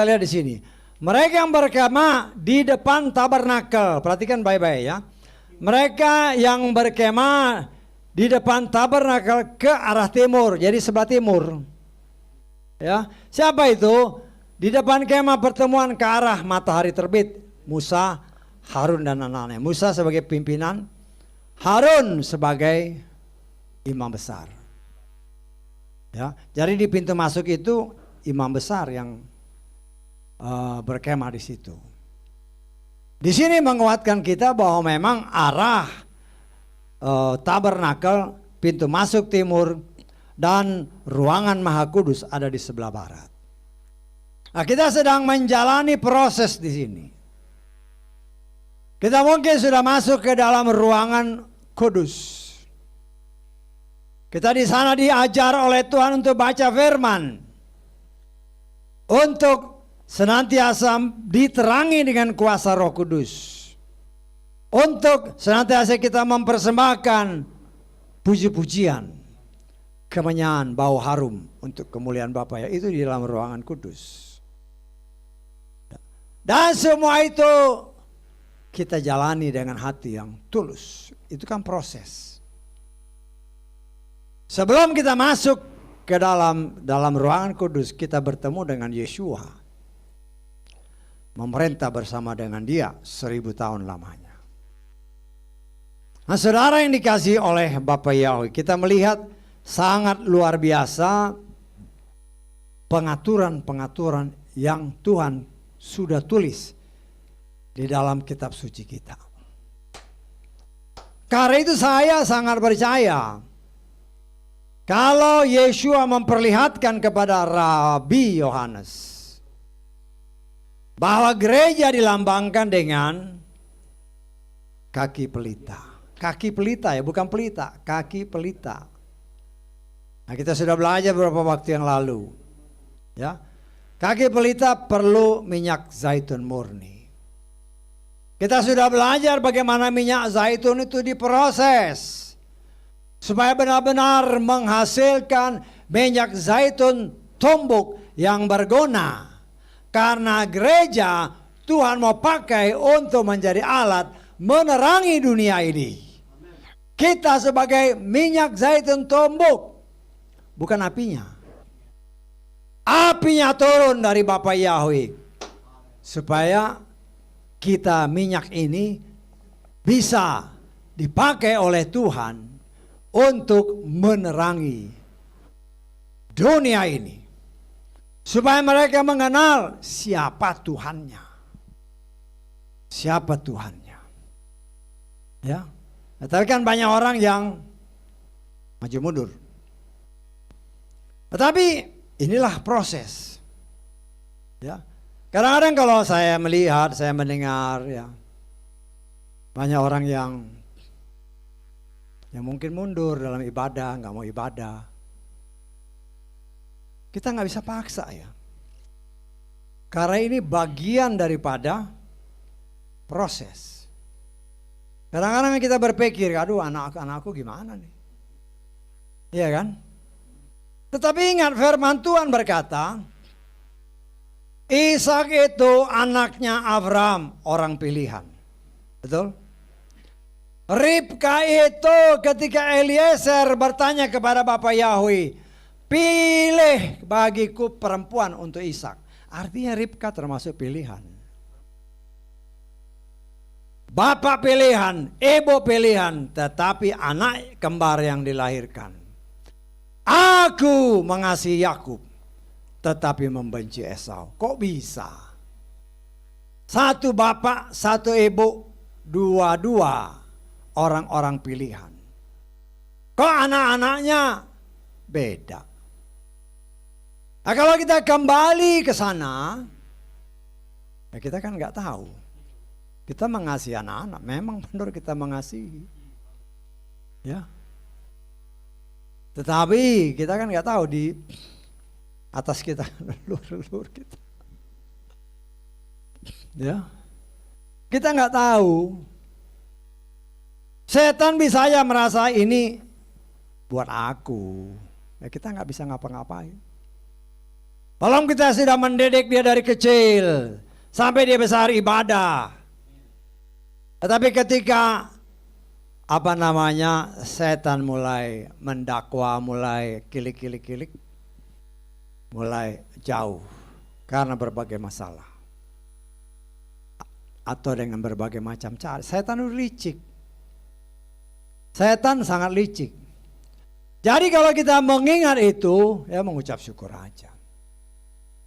lihat di sini. Mereka yang berkemah di depan tabernakel, perhatikan baik-baik ya. Mereka yang berkemah di depan tabernakel ke arah timur, jadi sebelah timur. Ya, siapa itu? Di depan kemah pertemuan ke arah matahari terbit, Musa, Harun dan anak-anaknya. Musa sebagai pimpinan, Harun sebagai imam besar. Ya, jadi di pintu masuk itu imam besar yang berkemah di situ. Di sini menguatkan kita bahwa memang arah tabernakel, pintu masuk timur dan ruangan Maha Kudus ada di sebelah barat. Nah, kita sedang menjalani proses di sini. Kita mungkin sudah masuk ke dalam ruangan kudus. Kita di sana diajar oleh Tuhan untuk baca firman, untuk senantiasa diterangi dengan kuasa Roh Kudus, untuk senantiasa kita mempersembahkan puji-pujian, kemenyan, bau harum untuk kemuliaan Bapa, ya, itu di dalam ruangan kudus. Dan semua itu kita jalani dengan hati yang tulus. Itu kan proses. Sebelum kita masuk ke dalam ruangan kudus, kita bertemu dengan Yeshua, memerintah bersama dengan Dia 1000 tahun lamanya. Nah, saudara yang dikasihi oleh Bapa Yahweh, kita melihat sangat luar biasa pengaturan-pengaturan yang Tuhan sudah tulis di dalam kitab suci kita. Karena itu saya sangat percaya kalau Yeshua memperlihatkan kepada Rabi Yohanes bahwa gereja dilambangkan dengan kaki pelita. Kaki pelita ya, bukan pelita, kaki pelita. Nah, kita sudah belajar beberapa waktu yang lalu. Ya. Kaki pelita perlu minyak zaitun murni. Kita sudah belajar bagaimana minyak zaitun itu diproses supaya benar-benar menghasilkan minyak zaitun tumbuk yang berguna. Karena gereja Tuhan mau pakai untuk menjadi alat menerangi dunia ini. Kita sebagai minyak zaitun tumbuk, bukan apinya. Apinya turun dari Bapa Yahweh supaya kita minyak ini bisa dipakai oleh Tuhan untuk menerangi dunia ini, supaya mereka mengenal siapa Tuhannya. siapa Tuhannya. Ya, tapi kan banyak orang yang maju mundur. Tetapi inilah proses. Ya, kadang-kadang kalau saya melihat, saya mendengar, ya, banyak orang yang mungkin mundur dalam ibadah, nggak mau ibadah. Kita nggak bisa paksa ya. Karena ini bagian daripada proses. Kadang-kadang kita berpikir, aduh anak-anakku gimana nih? Iya kan? Tetapi ingat firman Tuhan berkata, Ishak itu anaknya Abraham, orang pilihan. Betul? Ribka itu ketika Eliezer bertanya kepada Bapak Yahweh, pilih bagiku perempuan untuk Ishak. Artinya Ribka termasuk pilihan. Bapak pilihan, ibu pilihan, tetapi anak kembar yang dilahirkan. Aku mengasihi Yakub, tetapi membenci Esau. Kok bisa? Satu bapak, satu ibu, dua-dua orang-orang pilihan. Kok anak-anaknya beda? Nah, kalau kita kembali ke sana, ya kita kan nggak tahu. Kita mengasihi anak-anak, memang benar kita mengasihi, ya. Tetapi kita kan nggak tahu di atas kita, leluhur kita, ya. Kita nggak tahu. Setan bisa aja merasa ini buat aku, ya kita nggak bisa ngapa-ngapain. Kalau kita sudah mendidik dia dari kecil sampai dia besar ibadah. Tetapi ketika setan mulai mendakwa, mulai kilik-kilik, mulai jauh karena berbagai masalah atau dengan berbagai macam cara. Setan itu licik. Setan sangat licik. Jadi kalau kita mengingat itu, ya mengucap syukur aja.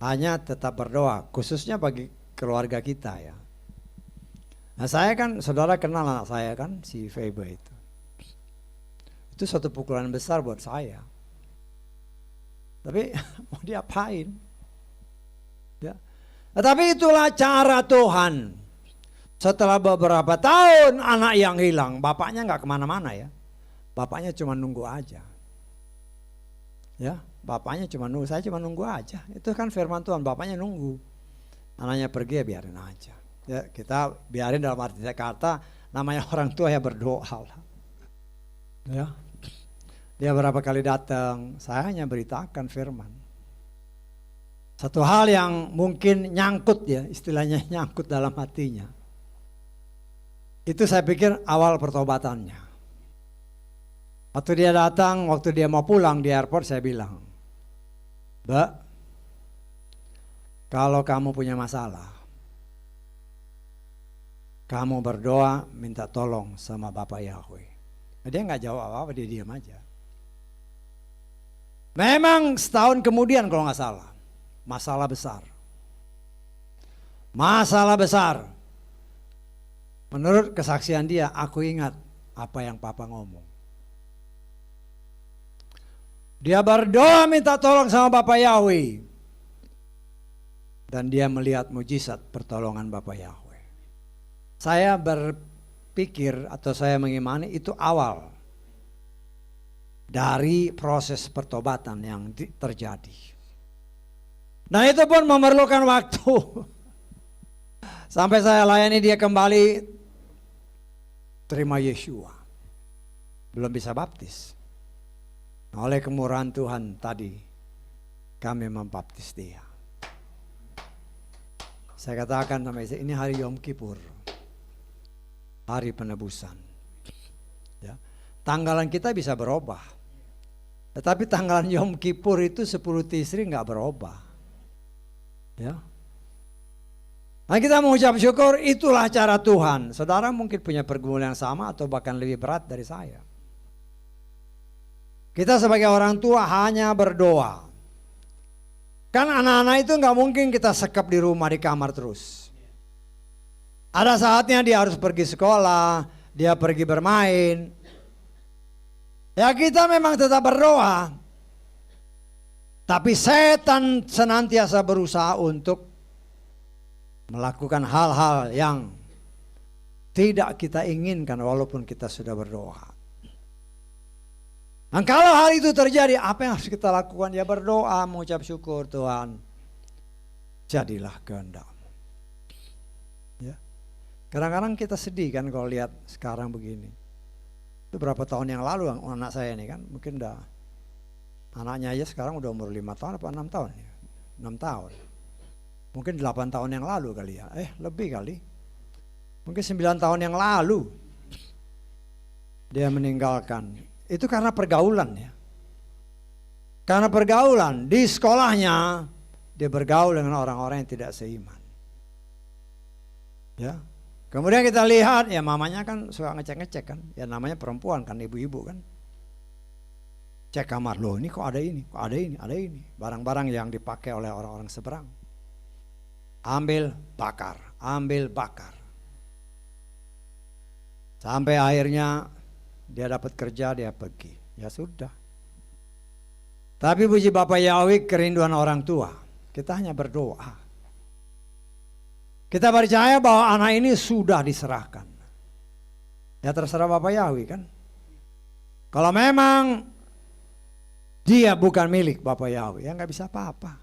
Hanya tetap berdoa, khususnya bagi keluarga kita ya. Nah saya kan, saudara kenal anak saya kan, si Febe itu. Itu suatu pukulan besar buat saya. Tapi mau diapain? Ya. Tapi itulah cara Tuhan. Setelah beberapa tahun anak yang hilang, bapaknya nggak kemana-mana ya. Bapaknya cuma nunggu aja. Ya, bapaknya cuma nunggu, saya cuma nunggu aja. Itu kan firman Tuhan, bapaknya nunggu. Anaknya pergi ya biarin aja. Ya, kita biarin dalam arti kata, namanya orang tua ya berdoa lah. Ya. Dia berapa kali datang, saya hanya beritakan firman. Satu hal yang mungkin nyangkut ya, istilahnya nyangkut dalam hatinya. Itu saya pikir awal pertobatannya. Waktu dia datang, waktu dia mau pulang di airport saya bilang, Mbak, kalau kamu punya masalah, kamu berdoa minta tolong sama Bapak Yahweh. Dia nggak jawab apa-apa, dia diam aja. Memang setahun kemudian kalau nggak salah, masalah besar. Masalah besar. Menurut kesaksian dia, aku ingat apa yang Papa ngomong. Dia berdoa minta tolong sama Bapak Yahweh. Dan dia melihat mujizat pertolongan Bapak Yahweh. Saya berpikir atau saya mengimani itu awal dari proses pertobatan yang terjadi. Nah itu pun memerlukan waktu. Sampai saya layani dia kembali terima Yeshua. Belum bisa baptis. Oleh kemurahan Tuhan tadi kami membaptis dia. Saya katakan sama istri, ini hari Yom Kippur. Hari penebusan. Ya. Tanggalan kita bisa berubah. Tetapi tanggalan Yom Kippur itu 10 Tisri nggak berubah. Ya. Nah kita mengucap syukur, itulah cara Tuhan. Saudara mungkin punya pergumulan yang sama atau bahkan lebih berat dari saya. Kita sebagai orang tua hanya berdoa. Kan anak-anak itu nggak mungkin kita sekap di rumah di kamar terus. Ada saatnya dia harus pergi sekolah, dia pergi bermain. Ya kita memang tetap berdoa. Tapi setan senantiasa berusaha untuk melakukan hal-hal yang tidak kita inginkan walaupun kita sudah berdoa. Dan kalau hal itu terjadi, apa yang harus kita lakukan? Ya berdoa, mengucap syukur, Tuhan, jadilah kehendak-Mu. Ya. Kadang-kadang kita sedih kan kalau lihat sekarang begini. Itu berapa tahun yang lalu anak saya ini kan, mungkin anaknya aja sekarang udah umur 5 tahun apa 6 tahun ya? 6 tahun. Mungkin 8 tahun yang lalu kali ya. Lebih kali. Mungkin 9 tahun yang lalu dia meninggalkan. Itu karena pergaulan ya. Karena pergaulan di sekolahnya dia bergaul dengan orang-orang yang tidak seiman. Ya. Kemudian kita lihat ya mamanya kan suka ngecek-ngecek kan. Ya namanya perempuan kan, ibu-ibu kan. Cek kamar, loh ini kok ada ini, kok ada ini, ada ini. Barang-barang yang dipakai oleh orang-orang seberang. Ambil, bakar, ambil, bakar. Sampai akhirnya dia dapat kerja, dia pergi. Ya sudah. Tapi puji Bapak Yahweh, kerinduan orang tua. Kita hanya berdoa. Kita percaya bahwa anak ini sudah diserahkan. Ya terserah Bapak Yahweh kan. Kalau memang dia bukan milik Bapak Yahweh, ya nggak bisa apa-apa.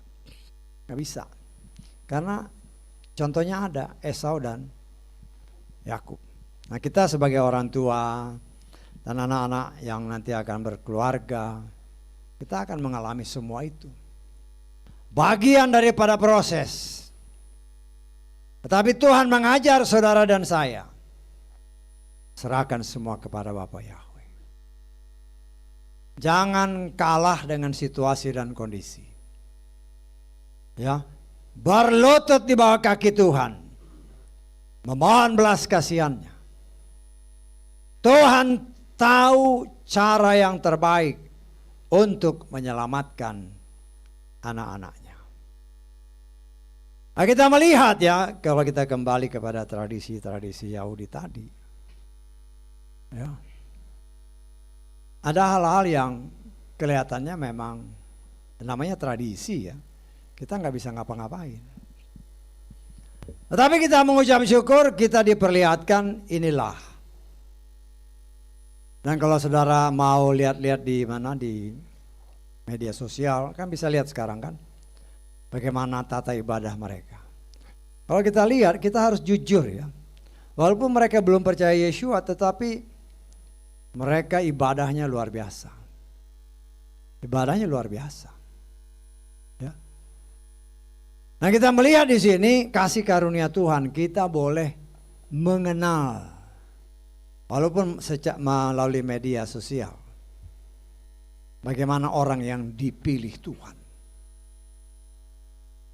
Nggak bisa. Karena contohnya ada Esau dan Yakub. Nah kita sebagai orang tua dan anak-anak yang nanti akan berkeluarga, kita akan mengalami semua itu. Bagian daripada proses. Tetapi Tuhan mengajar saudara dan saya. Serahkan semua kepada Bapak Yahweh. Jangan kalah dengan situasi dan kondisi. Ya. Berlutut di bawah kaki Tuhan, memohon belas kasihannya. Tuhan tahu cara yang terbaik untuk menyelamatkan anak-anaknya. Nah, kita melihat ya, kalau kita kembali kepada tradisi-tradisi Yahudi tadi, ya, ada hal-hal yang kelihatannya memang namanya tradisi ya. Kita nggak bisa ngapa-ngapain. Tetapi kita mengucap syukur, kita diperlihatkan inilah. Dan kalau saudara mau lihat-lihat di mana di media sosial, kan bisa lihat sekarang kan, bagaimana tata ibadah mereka. Kalau kita lihat, kita harus jujur ya. Walaupun mereka belum percaya Yeshua, tetapi mereka ibadahnya luar biasa. Ibadahnya luar biasa. Nah kita melihat di sini kasih karunia Tuhan, kita boleh mengenal walaupun melalui media sosial bagaimana orang yang dipilih Tuhan.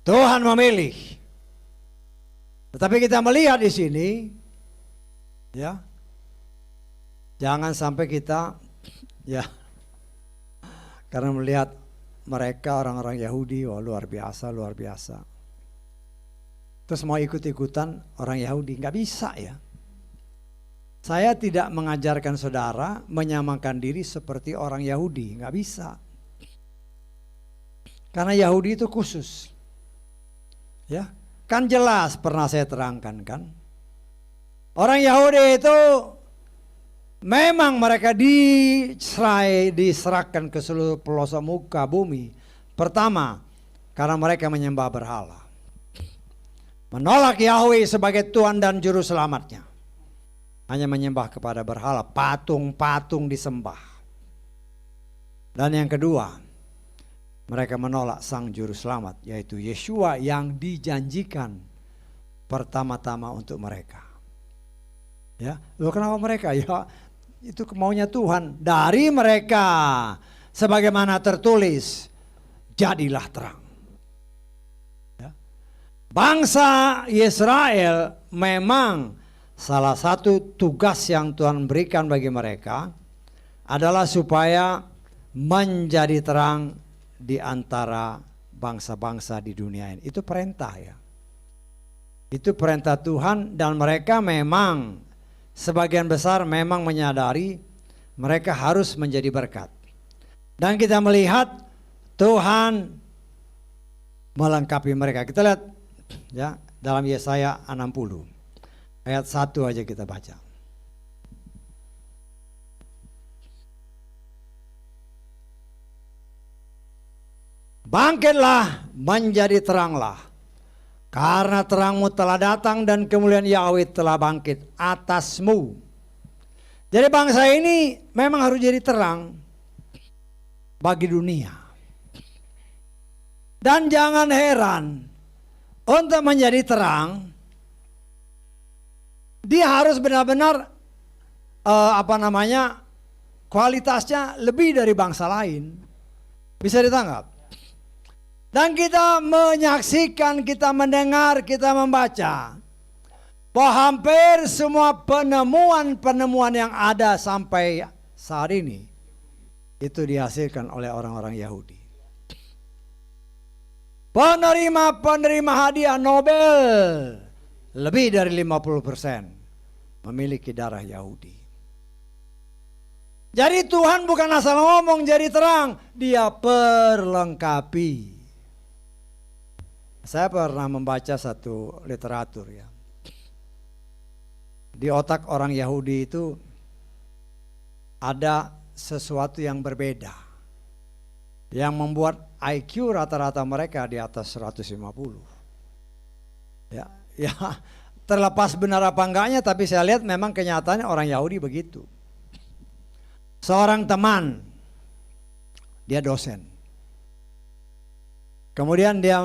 Tuhan memilih. Tetapi kita melihat di sini ya, jangan sampai kita ya karena melihat mereka orang-orang Yahudi, wah luar biasa, luar biasa. Terus mau ikut-ikutan orang Yahudi, nggak bisa ya. Saya tidak mengajarkan saudara menyamakan diri seperti orang Yahudi, nggak bisa. Karena Yahudi itu khusus. Ya, kan jelas pernah saya terangkan kan. Orang Yahudi itu memang mereka diserahkan ke seluruh pelosok muka bumi. Pertama, karena mereka menyembah berhala. Menolak Yahweh sebagai Tuhan dan Juru Selamatnya. Hanya menyembah kepada berhala, patung-patung disembah. Dan yang kedua, mereka menolak Sang Juru Selamat, yaitu Yeshua yang dijanjikan pertama-tama untuk mereka. Ya, loh kenapa mereka? Ya, itu maunya Tuhan. Dari mereka, sebagaimana tertulis, jadilah terang. Bangsa Israel memang salah satu tugas yang Tuhan berikan bagi mereka adalah supaya menjadi terang di antara bangsa-bangsa di dunia ini. Itu perintah ya. Itu perintah Tuhan dan mereka memang sebagian besar memang menyadari mereka harus menjadi berkat. Dan kita melihat Tuhan melengkapi mereka. Kita lihat ya dalam Yesaya 60 ayat 1 aja kita baca. Bangkitlah, menjadi teranglah, karena terangmu telah datang dan kemuliaan Yahweh telah bangkit atasmu. Jadi bangsa ini memang harus jadi terang bagi dunia. Dan jangan heran, untuk menjadi terang, dia harus benar-benar kualitasnya lebih dari bangsa lain. Bisa ditangkap? Dan kita menyaksikan, kita mendengar, kita membaca bahwa hampir semua penemuan-penemuan yang ada sampai saat ini itu dihasilkan oleh orang-orang Yahudi. Penerima hadiah Nobel lebih dari 50% memiliki darah Yahudi. Jadi Tuhan bukan asal ngomong jadi terang, dia perlengkapi. Saya pernah membaca satu literatur ya. Di otak orang Yahudi itu ada sesuatu yang berbeda, yang membuat IQ rata-rata mereka di atas 150. Ya, terlepas benar apa enggaknya, tapi saya lihat memang kenyataannya orang Yahudi begitu. Seorang teman, dia dosen. Kemudian dia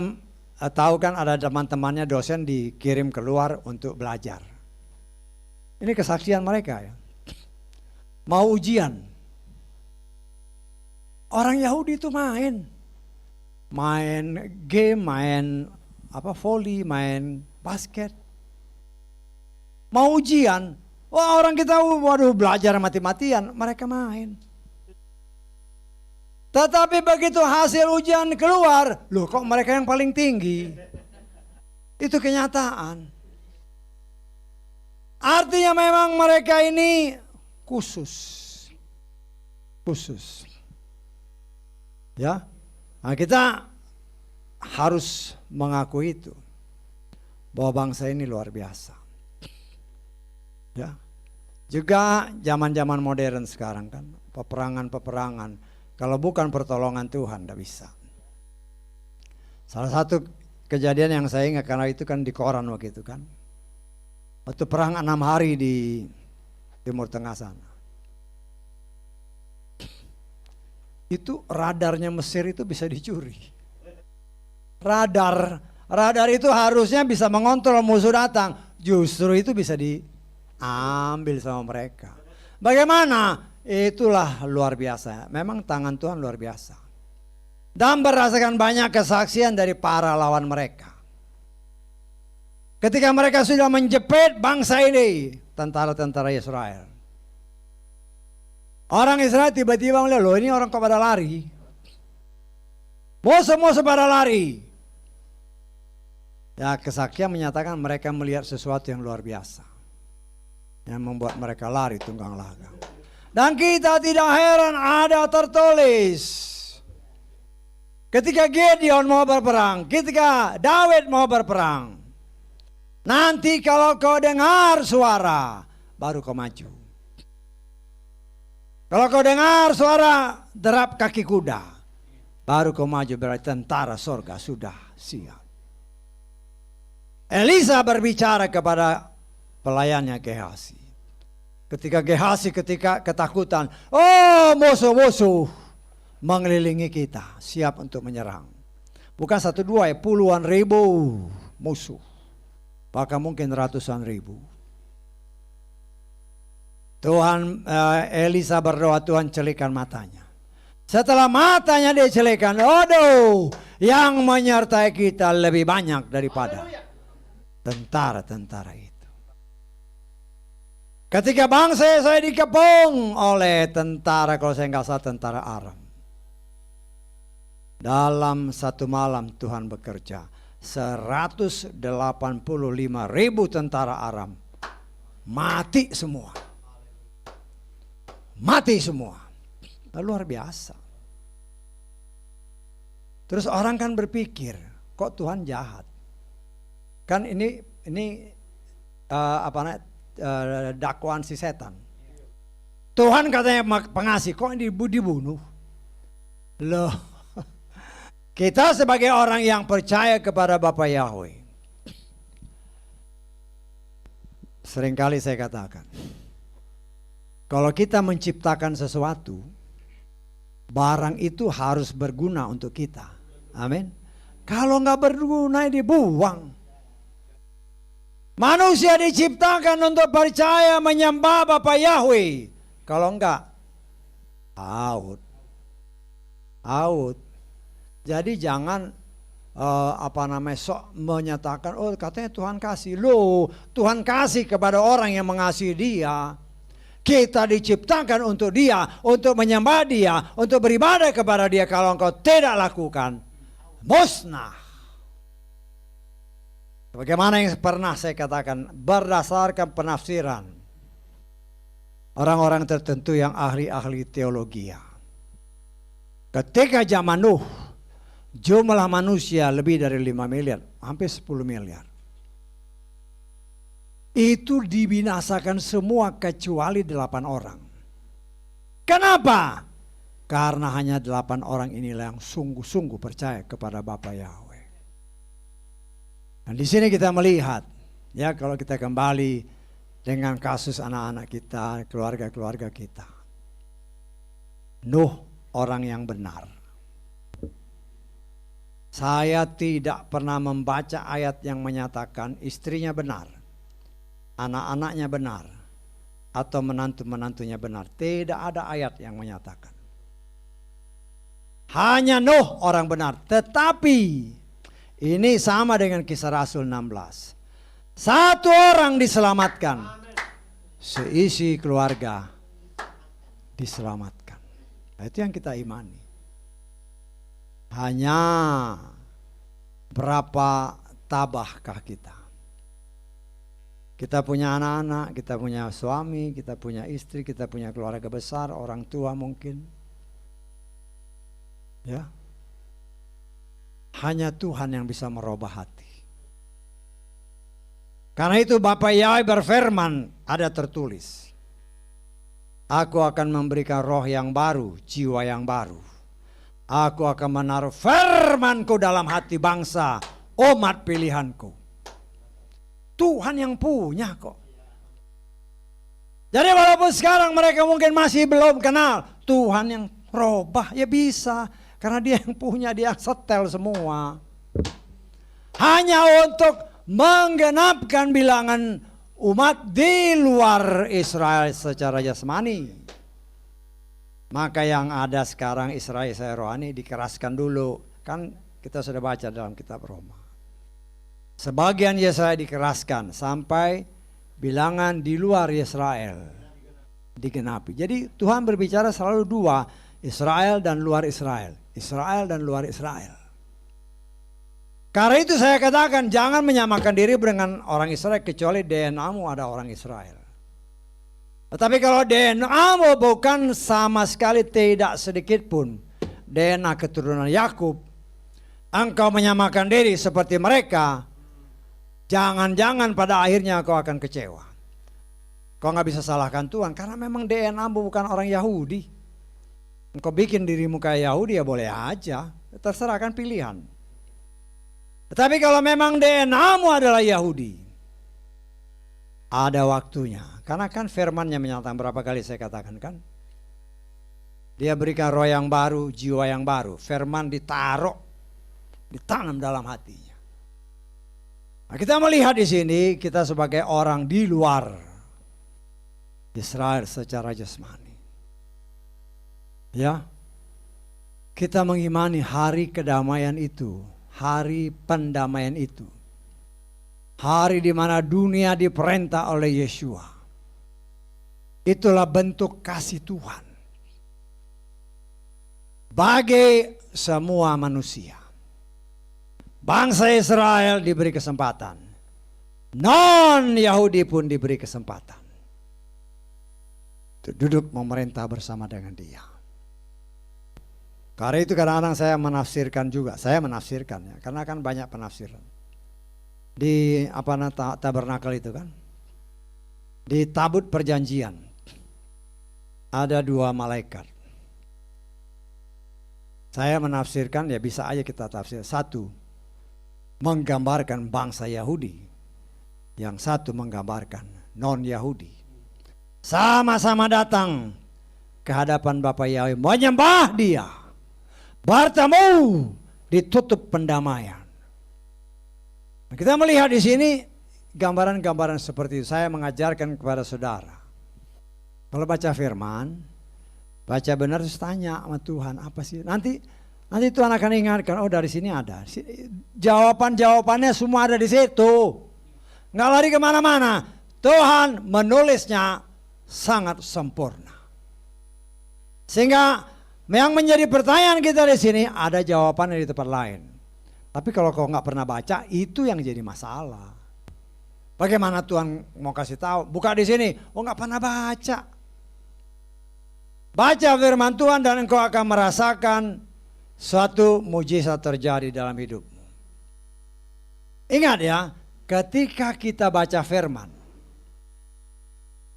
tahu kan ada teman-temannya dosen dikirim keluar untuk belajar. Ini kesaksian mereka ya. Mau ujian. Orang Yahudi itu main game, main volley, main basket. Mau ujian, wah orang kita belajar mati-matian, mereka main. Tetapi begitu hasil ujian keluar, loh kok mereka yang paling tinggi? Itu kenyataan. Artinya memang mereka ini khusus. Ya, nah kita harus mengakui itu, bahwa bangsa ini luar biasa. Ya, juga zaman-zaman modern sekarang kan, peperangan. Kalau bukan pertolongan Tuhan, tidak bisa. Salah satu kejadian yang saya ingat karena itu kan di koran waktu itu kan, waktu perang 6 hari di Timur Tengah sana. Itu radarnya Mesir itu bisa dicuri. Radar itu harusnya bisa mengontrol musuh datang, justru itu bisa diambil sama mereka. Bagaimana? Itulah luar biasa. Memang tangan Tuhan luar biasa. Dan berdasarkan banyak kesaksian dari para lawan mereka. Ketika mereka sudah menjepit bangsa ini, tentara-tentara Israel. Orang Israel tiba-tiba melihat, loh ini orang kok pada lari. Musuh-musuh pada lari. Ya, kesaksian menyatakan mereka melihat sesuatu yang luar biasa, yang membuat mereka lari tunggang langgang. Dan kita tidak heran ada tertulis, ketika Gideon mau berperang, ketika Daud mau berperang, nanti kalau kau dengar suara, baru kau maju. Kalau kau dengar suara derap kaki kuda, baru kau maju, berarti tentara sorga sudah siap. Elisa berbicara kepada pelayannya Gehazi. Ketika Gehazi ketakutan, oh musuh-musuh mengelilingi kita, siap untuk menyerang. Bukan 1, 2 ya, puluhan ribu musuh. Bahkan mungkin ratusan ribu. Elisa berdoa, Tuhan celikan matanya. Setelah matanya dia celikan, aduh, yang menyertai kita lebih banyak daripada tentara-tentara itu. Ketika bangsa saya dikepung oleh tentara, kalau saya nggak salah tentara Aram. Dalam satu malam Tuhan bekerja. 185.000 tentara Aram mati semua. Mati semua. Luar biasa. Terus orang kan berpikir, kok Tuhan jahat? Kan ini dakwaan si setan. Tuhan katanya pengasih, kok dibunuh? Loh, kita sebagai orang yang percaya kepada Bapa Yahweh, seringkali saya katakan, kalau kita menciptakan sesuatu, barang itu harus berguna untuk kita. Amin. Kalau nggak berguna dibuang. Manusia diciptakan untuk percaya menyembah Bapa Yahweh. Kalau enggak, out. Jadi jangan sok menyatakan, oh katanya Tuhan kasih. Loh, Tuhan kasih kepada orang yang mengasihi Dia. Kita diciptakan untuk Dia, untuk menyembah Dia, untuk beribadah kepada Dia. Kalau engkau tidak lakukan, musnah. Bagaimana yang pernah saya katakan, berdasarkan penafsiran orang-orang tertentu yang ahli-ahli teologi. Ketika zaman Nuh, jumlah manusia lebih dari 5 miliar, hampir 10 miliar. Itu dibinasakan semua kecuali 8 orang. Kenapa? Karena hanya 8 orang inilah yang sungguh-sungguh percaya kepada Bapa Yahweh. Dan di sini kita melihat, ya kalau kita kembali dengan kasus anak-anak kita, keluarga-keluarga kita. Nuh orang yang benar. Saya tidak pernah membaca ayat yang menyatakan istrinya benar, anak-anaknya benar, atau menantu-menantunya benar. Tidak ada ayat yang menyatakan. Hanya Nuh orang benar. Tetapi ini sama dengan Kisah Rasul 16. Satu orang diselamatkan, seisi keluarga diselamatkan. Nah, itu yang kita imani. Hanya berapa tabahkah kita? Kita punya anak-anak, kita punya suami, kita punya istri, kita punya keluarga besar, orang tua mungkin. Ya. Hanya Tuhan yang bisa merubah hati. Karena itu Bapa Yahweh berfirman, ada tertulis, Aku akan memberikan roh yang baru, jiwa yang baru. Aku akan menaruh firman-Ku dalam hati bangsa, umat pilihan-Ku. Tuhan yang punya kok. Jadi walaupun sekarang mereka mungkin masih belum kenal, Tuhan yang robah ya bisa. Karena Dia yang punya, Dia yang setel semua. Hanya untuk menggenapkan bilangan umat di luar Israel secara jasmani. Maka yang ada sekarang Israel rohani dikeraskan dulu. Kan kita sudah baca dalam kitab Roma. Sebagian Yesaya dikeraskan sampai bilangan di luar Israel digenapi. Jadi Tuhan berbicara selalu dua, Israel dan luar Israel. Israel dan luar Israel. Karena itu saya katakan jangan menyamakan diri dengan orang Israel kecuali DNA-mu ada orang Israel. Tetapi kalau DNA-mu bukan sama sekali tidak sedikit pun DNA keturunan Yakub, engkau menyamakan diri seperti mereka, jangan-jangan pada akhirnya kau akan kecewa. Kau nggak bisa salahkan Tuhan karena memang DNA-mu bukan orang Yahudi. Engkau bikin dirimu kayak Yahudi ya boleh aja, terserah kan pilihan. Tetapi kalau memang DNA-mu adalah Yahudi, ada waktunya. Karena kan firman-Nya menyatakan, berapa kali saya katakan kan, Dia berikan roh yang baru, jiwa yang baru. Firman ditaruh, ditanam dalam hatinya. Nah, kita melihat di sini kita sebagai orang di luar Israel secara jasmani. Ya, kita mengimani hari kedamaian itu, hari pendamaian itu, hari di mana dunia diperintah oleh Yeshua. Itulah bentuk kasih Tuhan bagi semua manusia. Bangsa Israel diberi kesempatan. Non-Yahudi pun diberi kesempatan. Duduk memerintah bersama dengan dia. Karena itu kadang-kadang saya menafsirkan juga. Saya menafsirkan ya. Karena kan banyak penafsiran. Di tabernakel itu kan. Di tabut perjanjian. Ada 2 malaikat. Saya menafsirkan ya bisa aja kita tafsir. 1 menggambarkan bangsa Yahudi, yang 1 menggambarkan non-Yahudi. Sama-sama datang ke hadapan Bapa Yahweh, menyembah dia, bertemu, ditutup pendamaian. Kita melihat di sini gambaran-gambaran seperti itu. Saya mengajarkan kepada saudara, kalau baca firman, baca benar terus tanya sama Tuhan, apa sih Nanti Tuhan akan ingatkan, oh dari sini ada. Jawaban-jawabannya semua ada di situ. Nggak lari kemana-mana. Tuhan menulisnya sangat sempurna. Sehingga yang menjadi pertanyaan kita di sini ada jawabannya di tempat lain. Tapi kalau kau nggak pernah baca, itu yang jadi masalah. Bagaimana Tuhan mau kasih tahu? Buka di sini, oh nggak pernah baca. Baca firman Tuhan dan engkau akan merasakan suatu mujizat terjadi dalam hidupmu. Ingat ya, ketika kita baca firman,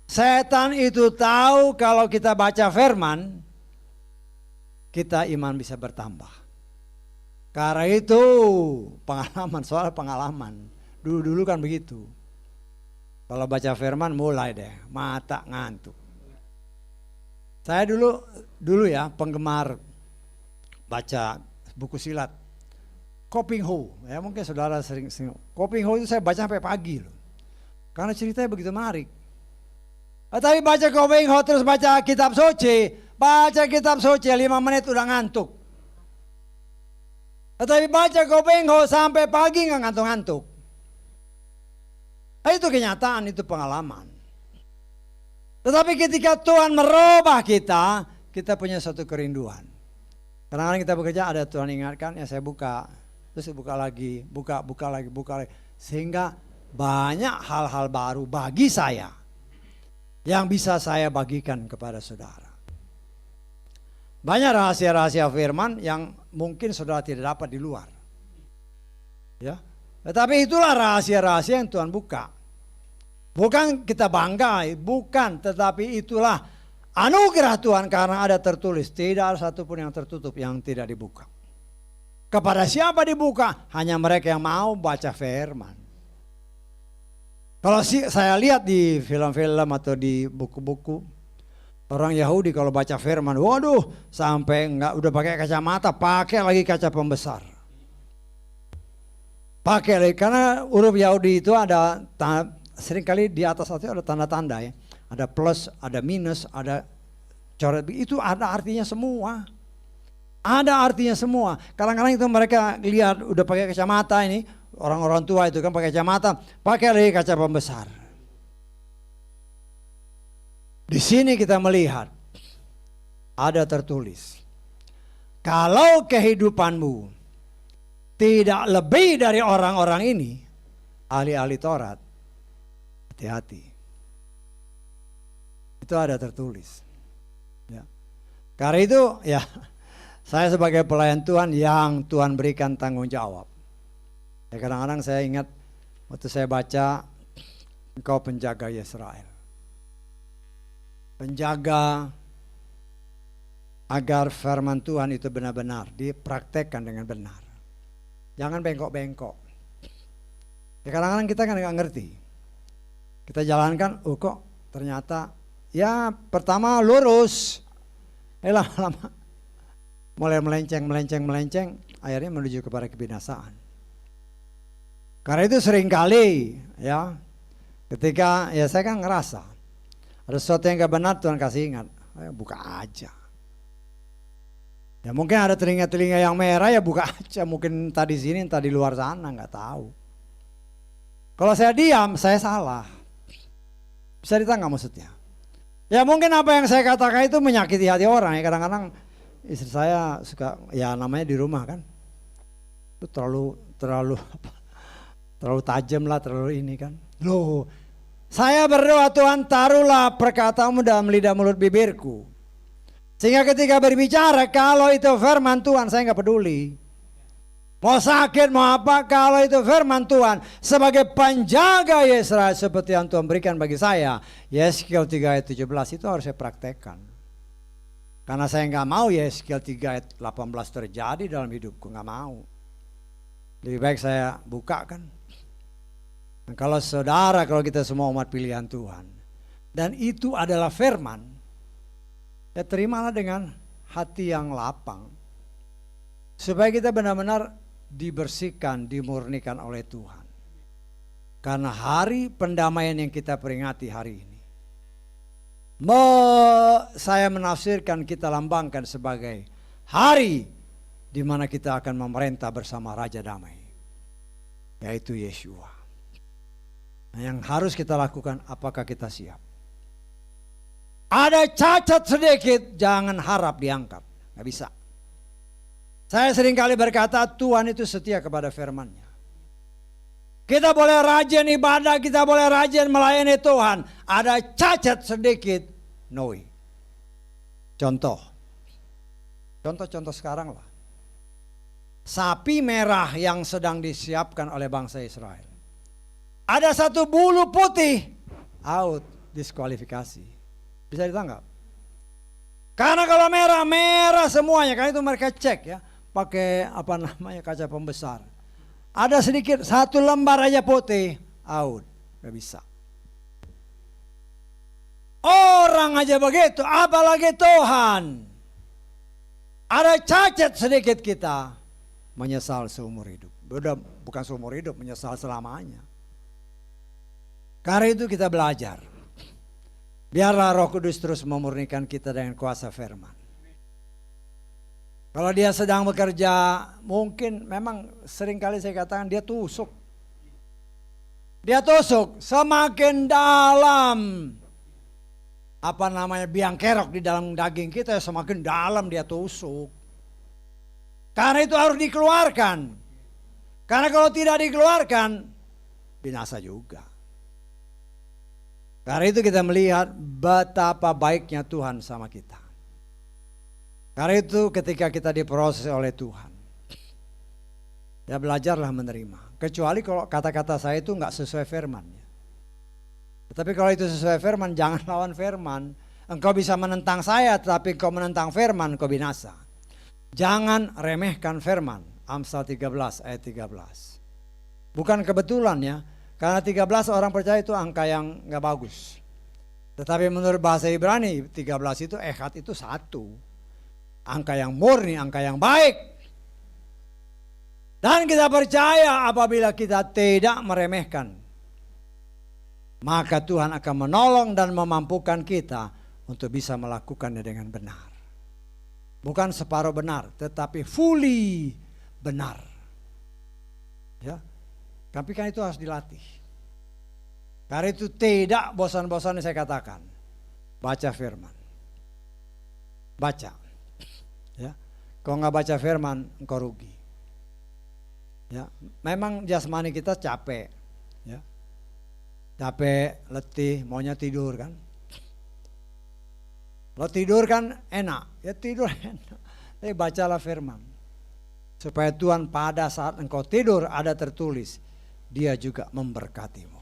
setan itu tahu kalau kita baca firman, kita iman bisa bertambah. Karena itu pengalaman, soal pengalaman. Dulu-dulu kan begitu. Kalau baca firman mulai deh, mata ngantuk. Saya dulu ya penggemar baca buku silat Koping Ho, ya mungkin saudara sering Koping Ho itu saya baca sampai pagi loh, karena ceritanya begitu menarik. Tapi baca Koping Ho terus baca kitab suci 5 menit udah ngantuk. Tapi baca Koping Ho sampai pagi nggak ngantuk-ngantuk. Itu kenyataan, itu pengalaman. Tetapi ketika Tuhan merubah kita punya satu kerinduan. Kadang-kadang kita bekerja ada Tuhan ingatkan, ya saya buka, terus buka lagi. Sehingga banyak hal-hal baru bagi saya yang bisa saya bagikan kepada saudara. Banyak rahasia-rahasia firman yang mungkin saudara tidak dapat di luar. Ya, tetapi itulah rahasia-rahasia yang Tuhan buka. Bukan kita bangga, bukan, tetapi itulah anugerah Tuhan karena ada tertulis, tidak ada satupun yang tertutup yang tidak dibuka. Kepada siapa dibuka? Hanya mereka yang mau baca firman. Kalau saya lihat di film-film atau di buku-buku, orang Yahudi kalau baca firman, waduh, sampai enggak udah pakai kacamata, pakai lagi kaca pembesar. Pakai lagi, karena huruf Yahudi itu ada seringkali di atas itu ada tanda-tanda ya. Ada plus, ada minus, ada coret. Itu ada artinya semua. Ada artinya semua. Kadang-kadang itu mereka lihat udah pakai kacamata ini. Orang-orang tua itu kan pakai kacamata. Pakai lagi kaca pembesar. Di sini kita melihat. Ada tertulis. Kalau kehidupanmu tidak lebih dari orang-orang ini. Ahli-ahli Taurat. Hati-hati. Itu ada tertulis. Ya. Karena itu ya saya sebagai pelayan Tuhan yang Tuhan berikan tanggung jawab. Ya, kadang-kadang saya ingat waktu saya baca engkau penjaga Israel. Penjaga agar firman Tuhan itu benar-benar dipraktekkan dengan benar. Jangan bengkok-bengkok. Ya, kadang-kadang kita kan nggak ngerti. Kita jalankan, oh kok ternyata ya pertama lurus, lama-lama mulai melenceng, akhirnya menuju kepada kebinasaan. Karena itu seringkali ya, ketika ya saya kan ngerasa ada sesuatu yang gak benar, Tuhan kasih ingat, ayo buka aja. Ya mungkin ada telinga-telinga yang merah, ya buka aja, mungkin tadi sini, tadi luar sana, nggak tahu. Kalau saya diam, saya salah. Bisa ditangkap maksudnya. Ya mungkin apa yang saya katakan itu menyakiti hati orang ya. Kadang-kadang istri saya suka, ya namanya di rumah kan, itu terlalu tajam lah, terlalu ini kan. Loh, saya berdoa Tuhan taruhlah perkataanmu dalam lidah mulut bibirku. Sehingga ketika berbicara kalau itu firman Tuhan saya nggak peduli. Mau sakit mau apa kalau itu firman Tuhan. Sebagai penjaga Yesaya seperti yang Tuhan berikan bagi saya. Yeskiel 3 ayat 17 itu harus saya praktekkan. Karena saya nggak mau Yeskiel 3 ayat 18 terjadi dalam hidupku. Nggak mau. Lebih baik saya bukakan. Kalau kita semua umat pilihan Tuhan. Dan itu adalah firman. Ya terimalah dengan hati yang lapang. Supaya kita benar-benar dibersihkan, dimurnikan oleh Tuhan. Karena hari pendamaian yang kita peringati hari ini. Saya menafsirkan kita lambangkan sebagai hari di mana kita akan memerintah bersama Raja Damai. Yaitu Yeshua. Nah, yang harus kita lakukan, apakah kita siap? Ada cacat sedikit, jangan harap diangkat. Gak bisa. Saya seringkali berkata Tuhan itu setia kepada firman-Nya. Kita boleh rajin ibadah, kita boleh rajin melayani Tuhan. Ada cacat sedikit, no. Contoh sekarang lah. Sapi merah yang sedang disiapkan oleh bangsa Israel. Ada satu bulu putih, out, diskualifikasi. Bisa ditangkap. Karena kalau merah semuanya, kan itu mereka cek ya, pakai kaca pembesar. Ada sedikit satu lembar aja putih, out, gak bisa. Orang aja begitu, apalagi Tuhan. Ada cacat sedikit kita, menyesal seumur hidup. Bukan seumur hidup, menyesal selamanya. Karena itu kita belajar. Biarlah Roh Kudus terus memurnikan kita dengan kuasa firman. Kalau dia sedang bekerja, mungkin memang seringkali saya katakan dia tusuk. Dia tusuk semakin dalam. Biang kerok di dalam daging kita, semakin dalam dia tusuk. Karena itu harus dikeluarkan. Karena kalau tidak dikeluarkan, binasa juga. Karena itu kita melihat betapa baiknya Tuhan sama kita. Karena itu ketika kita diproses oleh Tuhan, ya belajarlah menerima. Kecuali kalau kata-kata saya itu nggak sesuai firman-Nya. Tetapi kalau itu sesuai firman, jangan lawan firman. Engkau bisa menentang saya, tetapi engkau menentang firman, engkau binasa. Jangan remehkan firman. Amsal 13 ayat 13. Bukan kebetulan ya. Karena 13 orang percaya itu angka yang gak bagus. Tetapi menurut bahasa Ibrani 13 itu echad itu satu. Angka yang murni, angka yang baik. Dan kita percaya apabila kita tidak meremehkan, maka Tuhan akan menolong dan memampukan kita untuk bisa melakukannya dengan benar. Bukan separuh benar, tetapi fully benar. Ya. Tapi kan itu harus dilatih. Karena itu tidak bosan-bosan saya katakan. Baca firman. Baca. Ya. Kalau nggak baca firman, engkau rugi. Ya. Memang jasmani kita capek. Ya. Capek, letih, maunya tidur kan. Kalau tidur kan enak. Ya tidur enak. Tapi bacalah firman. Supaya Tuhan pada saat engkau tidur ada tertulis. Dia juga memberkatimu.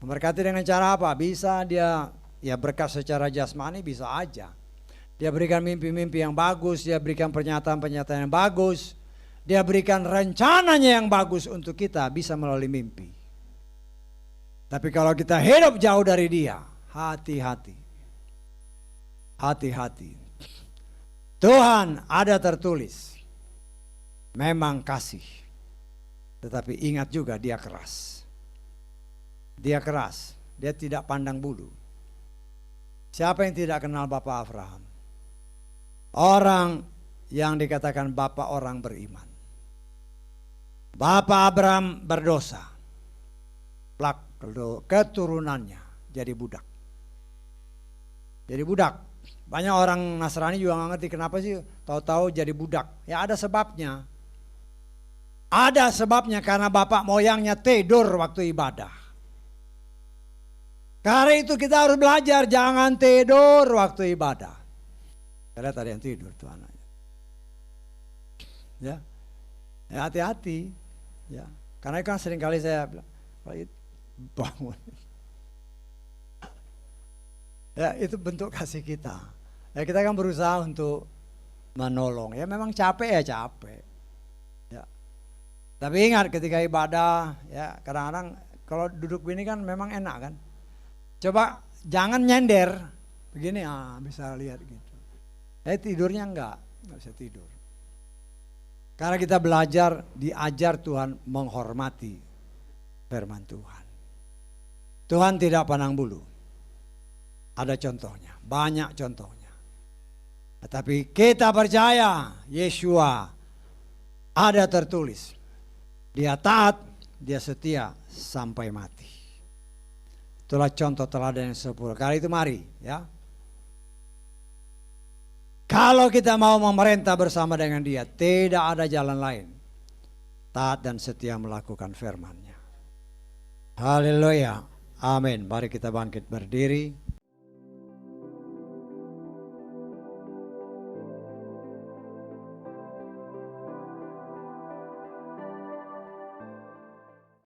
Memberkati dengan cara apa? Bisa dia ya berkat secara jasmani, bisa aja. Dia berikan mimpi-mimpi yang bagus, dia berikan pernyataan-pernyataan yang bagus, dia berikan rencananya yang bagus untuk kita bisa melalui mimpi. Tapi kalau kita hidup jauh dari dia, hati-hati. Hati-hati. Tuhan ada tertulis, memang kasih. Tetapi ingat juga dia keras. Dia keras. Dia tidak pandang bulu. Siapa yang tidak kenal Bapak Abraham? Orang yang dikatakan Bapak orang beriman. Bapak Abraham berdosa. Plak keturunannya jadi budak. Jadi budak. Banyak orang Nasrani juga nggak ngerti kenapa sih tahu-tahu jadi budak. Ya ada sebabnya. Ada sebabnya karena bapak moyangnya tidur waktu ibadah. Karena itu kita harus belajar jangan tidur waktu ibadah. Karena tadi yang tidur tuh anaknya. Ya, hati-hati. Ya, karena kan seringkali saya bilang, bangun. Ya, itu bentuk kasih kita. Ya, kita kan berusaha untuk menolong. Ya, memang capek ya capek. Ya. Tapi ingat ketika ibadah, ya kadang-kadang kalau duduk begini kan memang enak kan. Coba jangan nyender, begini bisa lihat gitu. Tidurnya enggak bisa tidur. Karena kita belajar, diajar Tuhan menghormati firman Tuhan. Tuhan tidak pandang bulu. Ada contohnya, banyak contohnya. Tetapi kita percaya Yeshua ada tertulis. Dia taat, dia setia sampai mati. Itulah contoh teladan yang sempurna. Kali itu mari ya. Kalau kita mau memerintah bersama dengan dia, tidak ada jalan lain. Taat dan setia melakukan firman-Nya. Haleluya. Amin. Mari kita bangkit berdiri.